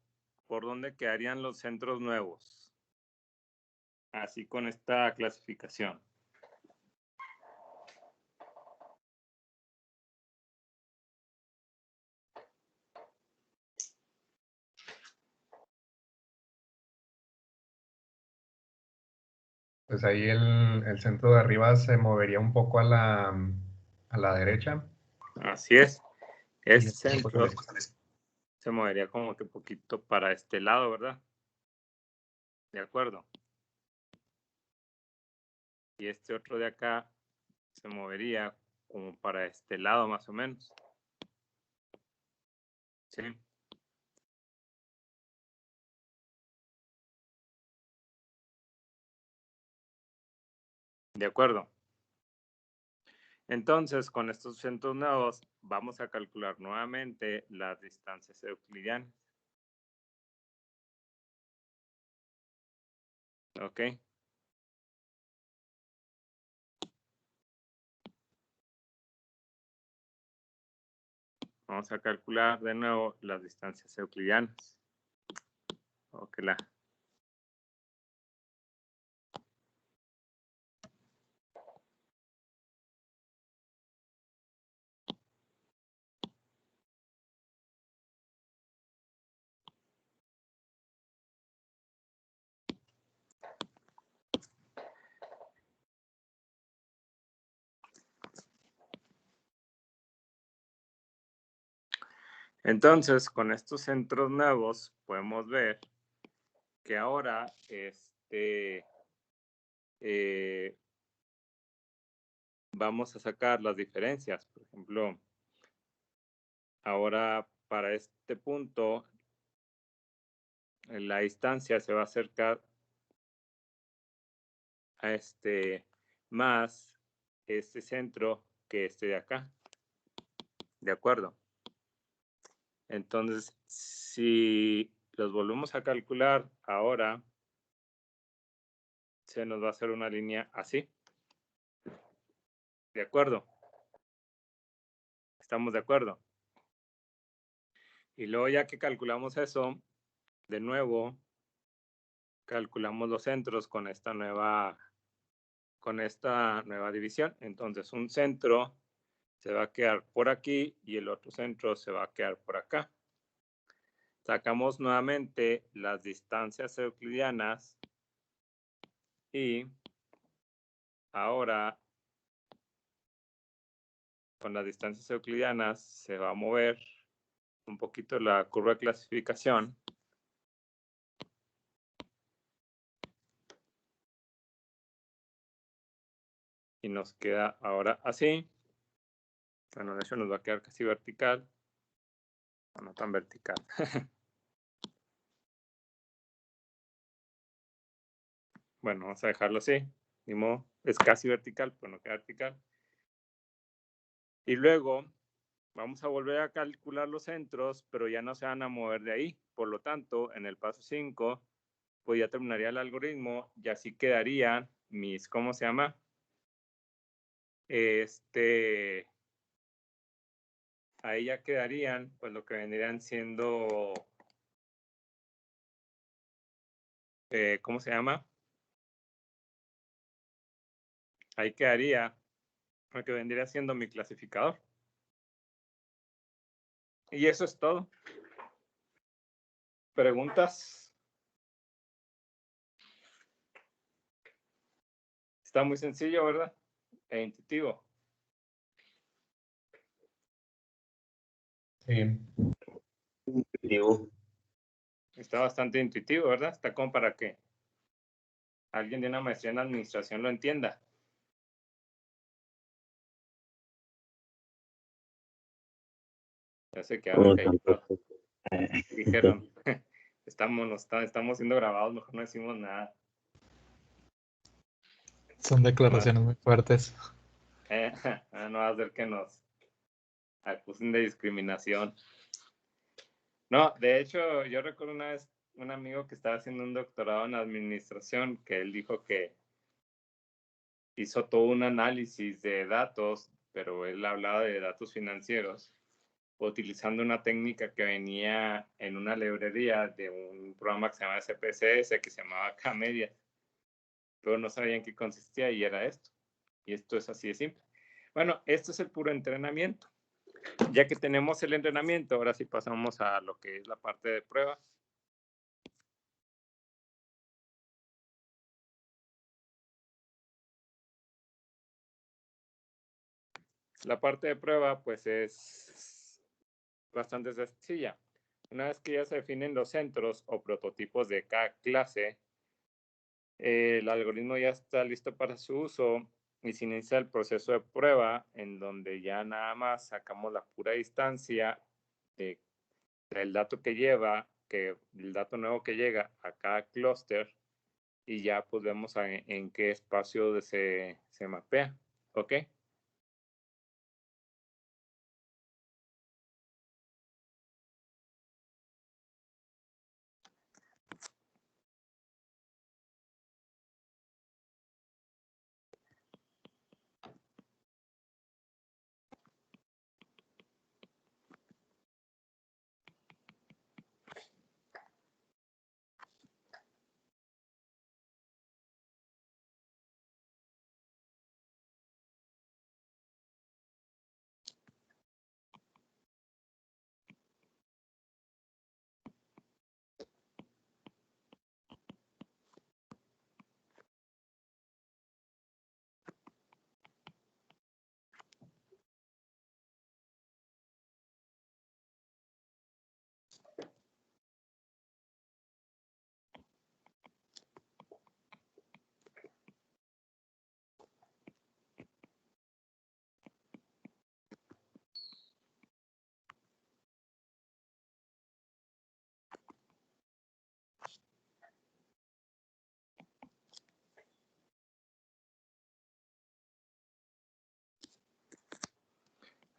Speaker 1: por dónde quedarían los centros nuevos. Así con esta clasificación.
Speaker 3: Pues ahí el centro de arriba se movería un poco a la derecha.
Speaker 1: Así es. Este
Speaker 3: Y
Speaker 1: centro se movería como que un poquito para este lado, ¿verdad? De acuerdo. Y este otro de acá se movería como para este lado más o menos. ¿Sí? De acuerdo. Entonces, con estos centros nuevos, vamos a calcular nuevamente las distancias euclidianas. ¿Ok? Vamos a calcular de nuevo las distancias euclidianas. Ok, Entonces, con estos centros nuevos, podemos ver que ahora vamos a sacar las diferencias. Por ejemplo, ahora para este punto, la distancia se va a acercar a más este centro que este de acá. ¿De acuerdo? Entonces, si los volvemos a calcular ahora, se nos va a hacer una línea así. ¿De acuerdo? ¿Estamos de acuerdo? Y luego ya que calculamos eso, de nuevo, calculamos los centros con esta nueva división. Entonces, un centro se va a quedar por aquí y el otro centro se va a quedar por acá. Sacamos nuevamente las distancias euclidianas y ahora con las distancias euclidianas se va a mover un poquito la curva de clasificación. Y nos queda ahora así. Bueno, de hecho nos va a quedar casi vertical. No tan vertical. Bueno, vamos a dejarlo así. Ni modo, es casi vertical, pero no queda vertical. Y luego vamos a volver a calcular los centros, pero ya no se van a mover de ahí. Por lo tanto, en el paso 5, pues ya terminaría el algoritmo y así quedarían mis, ¿cómo se llama? ahí ya quedarían, pues lo que vendrían siendo, ¿cómo se llama? Ahí quedaría lo que vendría siendo mi clasificador. Y eso es todo. ¿Preguntas? Está muy sencillo, ¿verdad? E intuitivo.
Speaker 3: Sí.
Speaker 2: Intuitivo.
Speaker 1: Está bastante intuitivo, ¿verdad? Está como para que alguien de una maestría en administración lo entienda. Ya se quedaron callados. Dijeron, estamos siendo grabados, mejor no decimos nada.
Speaker 4: Son declaraciones muy fuertes.
Speaker 1: No va a ser que nos acusen de discriminación. No, de hecho, yo recuerdo una vez un amigo que estaba haciendo un doctorado en administración, que él dijo que hizo todo un análisis de datos, pero él hablaba de datos financieros, utilizando una técnica que venía en una librería de un programa que se llama SPSS, que se llamaba K-Media, pero no sabía en qué consistía y era esto. Y esto es así de simple. Bueno, esto es el puro entrenamiento. Ya que tenemos el entrenamiento, ahora sí pasamos a lo que es la parte de prueba. La parte de prueba, pues, es bastante sencilla. Una vez que ya se definen los centros o prototipos de cada clase, el algoritmo ya está listo para su uso y se inicia el proceso de prueba, en donde ya nada más sacamos la pura distancia del dato que lleva, el dato nuevo que llega a cada clúster, y ya pues vemos en qué espacio se mapea. ¿Ok?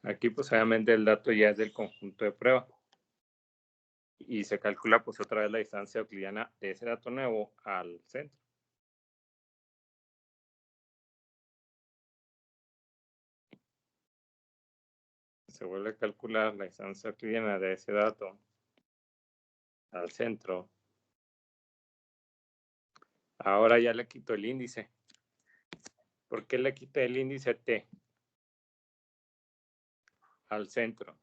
Speaker 1: Aquí pues obviamente el dato ya es del conjunto de prueba y se calcula pues otra vez la distancia euclidiana de ese dato nuevo al centro. Se vuelve a calcular la distancia euclidiana de ese dato al centro. Ahora ya le quito el índice. ¿Por qué le quité el índice t al centro?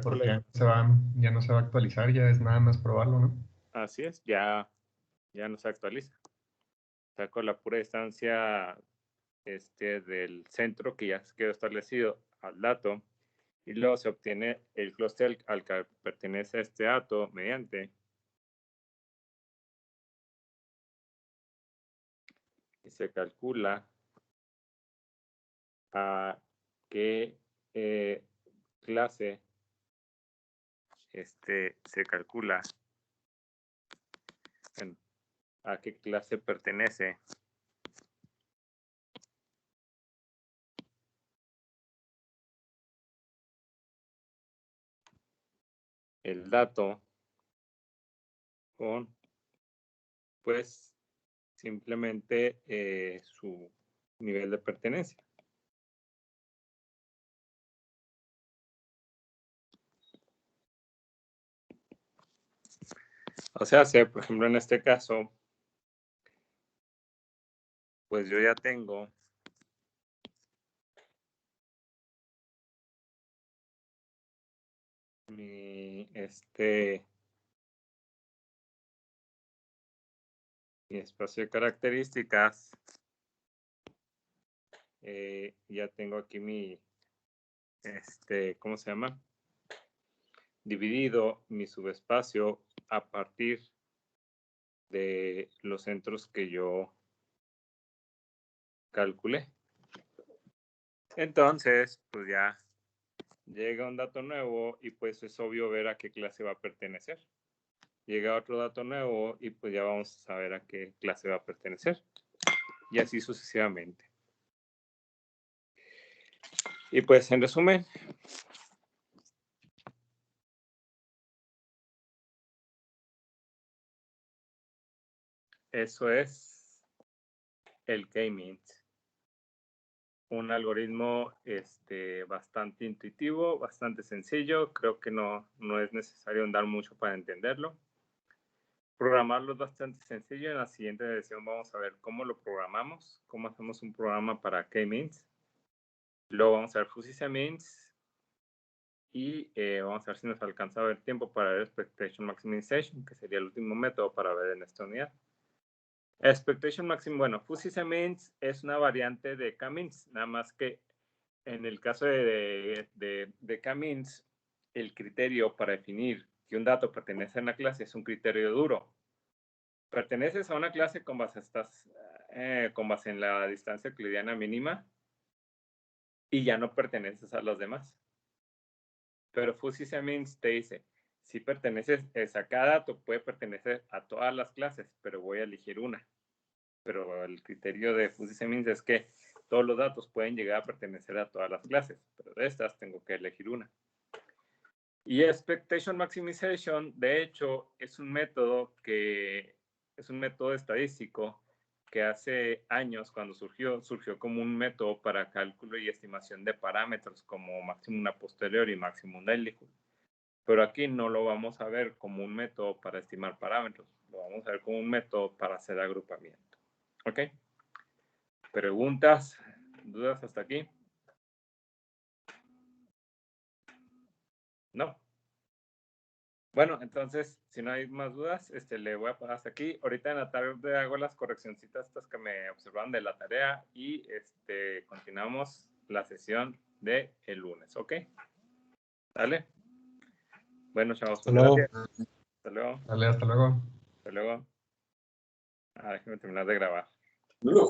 Speaker 3: Porque ya no se va a actualizar, ya es nada más probarlo, ¿no?
Speaker 1: Así es, ya no se actualiza. Saco la pura distancia del centro que ya quedó establecido al dato, y luego se obtiene el clúster al que pertenece a este dato mediante, y se calcula a qué clase se calcula a qué clase pertenece el dato con, pues, simplemente su nivel de pertenencia. O sea, por ejemplo, en este caso, pues yo ya tengo mi espacio de características. Ya tengo aquí mi, ¿cómo se llama? Dividido mi subespacio a partir de los centros que yo calculé. Entonces, pues ya llega un dato nuevo y pues es obvio ver a qué clase va a pertenecer. Llega otro dato nuevo y pues ya vamos a saber a qué clase va a pertenecer. Y así sucesivamente. Y pues en resumen, eso es el K-Means. Un algoritmo bastante intuitivo, bastante sencillo. Creo que no es necesario andar mucho para entenderlo. Programarlo es bastante sencillo. En la siguiente lección vamos a ver cómo lo programamos, cómo hacemos un programa para K-Means. Luego vamos a ver Fuzzy-Means y vamos a ver si nos alcanza a ver tiempo para ver Expectation Maximization, que sería el último método para ver en esta unidad. Expectation Maximum, bueno, Fuzzy-Means es una variante de K-Means, nada más que en el caso de K-Means, el criterio para definir que un dato pertenece a una clase es un criterio duro. Perteneces a una clase con base en la distancia euclidiana mínima y ya no perteneces a los demás. Pero Fuzzy-Means te dice, si perteneces a cada dato, puede pertenecer a todas las clases, pero voy a elegir una. Pero el criterio de Fuzzy-Means es que todos los datos pueden llegar a pertenecer a todas las clases, pero de estas tengo que elegir una. Y Expectation Maximization, de hecho, es un método estadístico que hace años, cuando surgió como un método para cálculo y estimación de parámetros como máximo a posteriori y máximo likelihood. Pero aquí no lo vamos a ver como un método para estimar parámetros, lo vamos a ver como un método para hacer agrupamiento. ¿Ok? ¿Preguntas? ¿Dudas hasta aquí? No. Bueno, entonces, si no hay más dudas, le voy a parar hasta aquí. Ahorita en la tarde hago las correccioncitas estas que me observaron de la tarea y continuamos la sesión de el lunes, ¿ok? ¿Sale? Bueno, chavos, pues gracias. Hasta luego.
Speaker 3: Dale, hasta luego.
Speaker 1: Hasta luego. Déjenme terminar de grabar.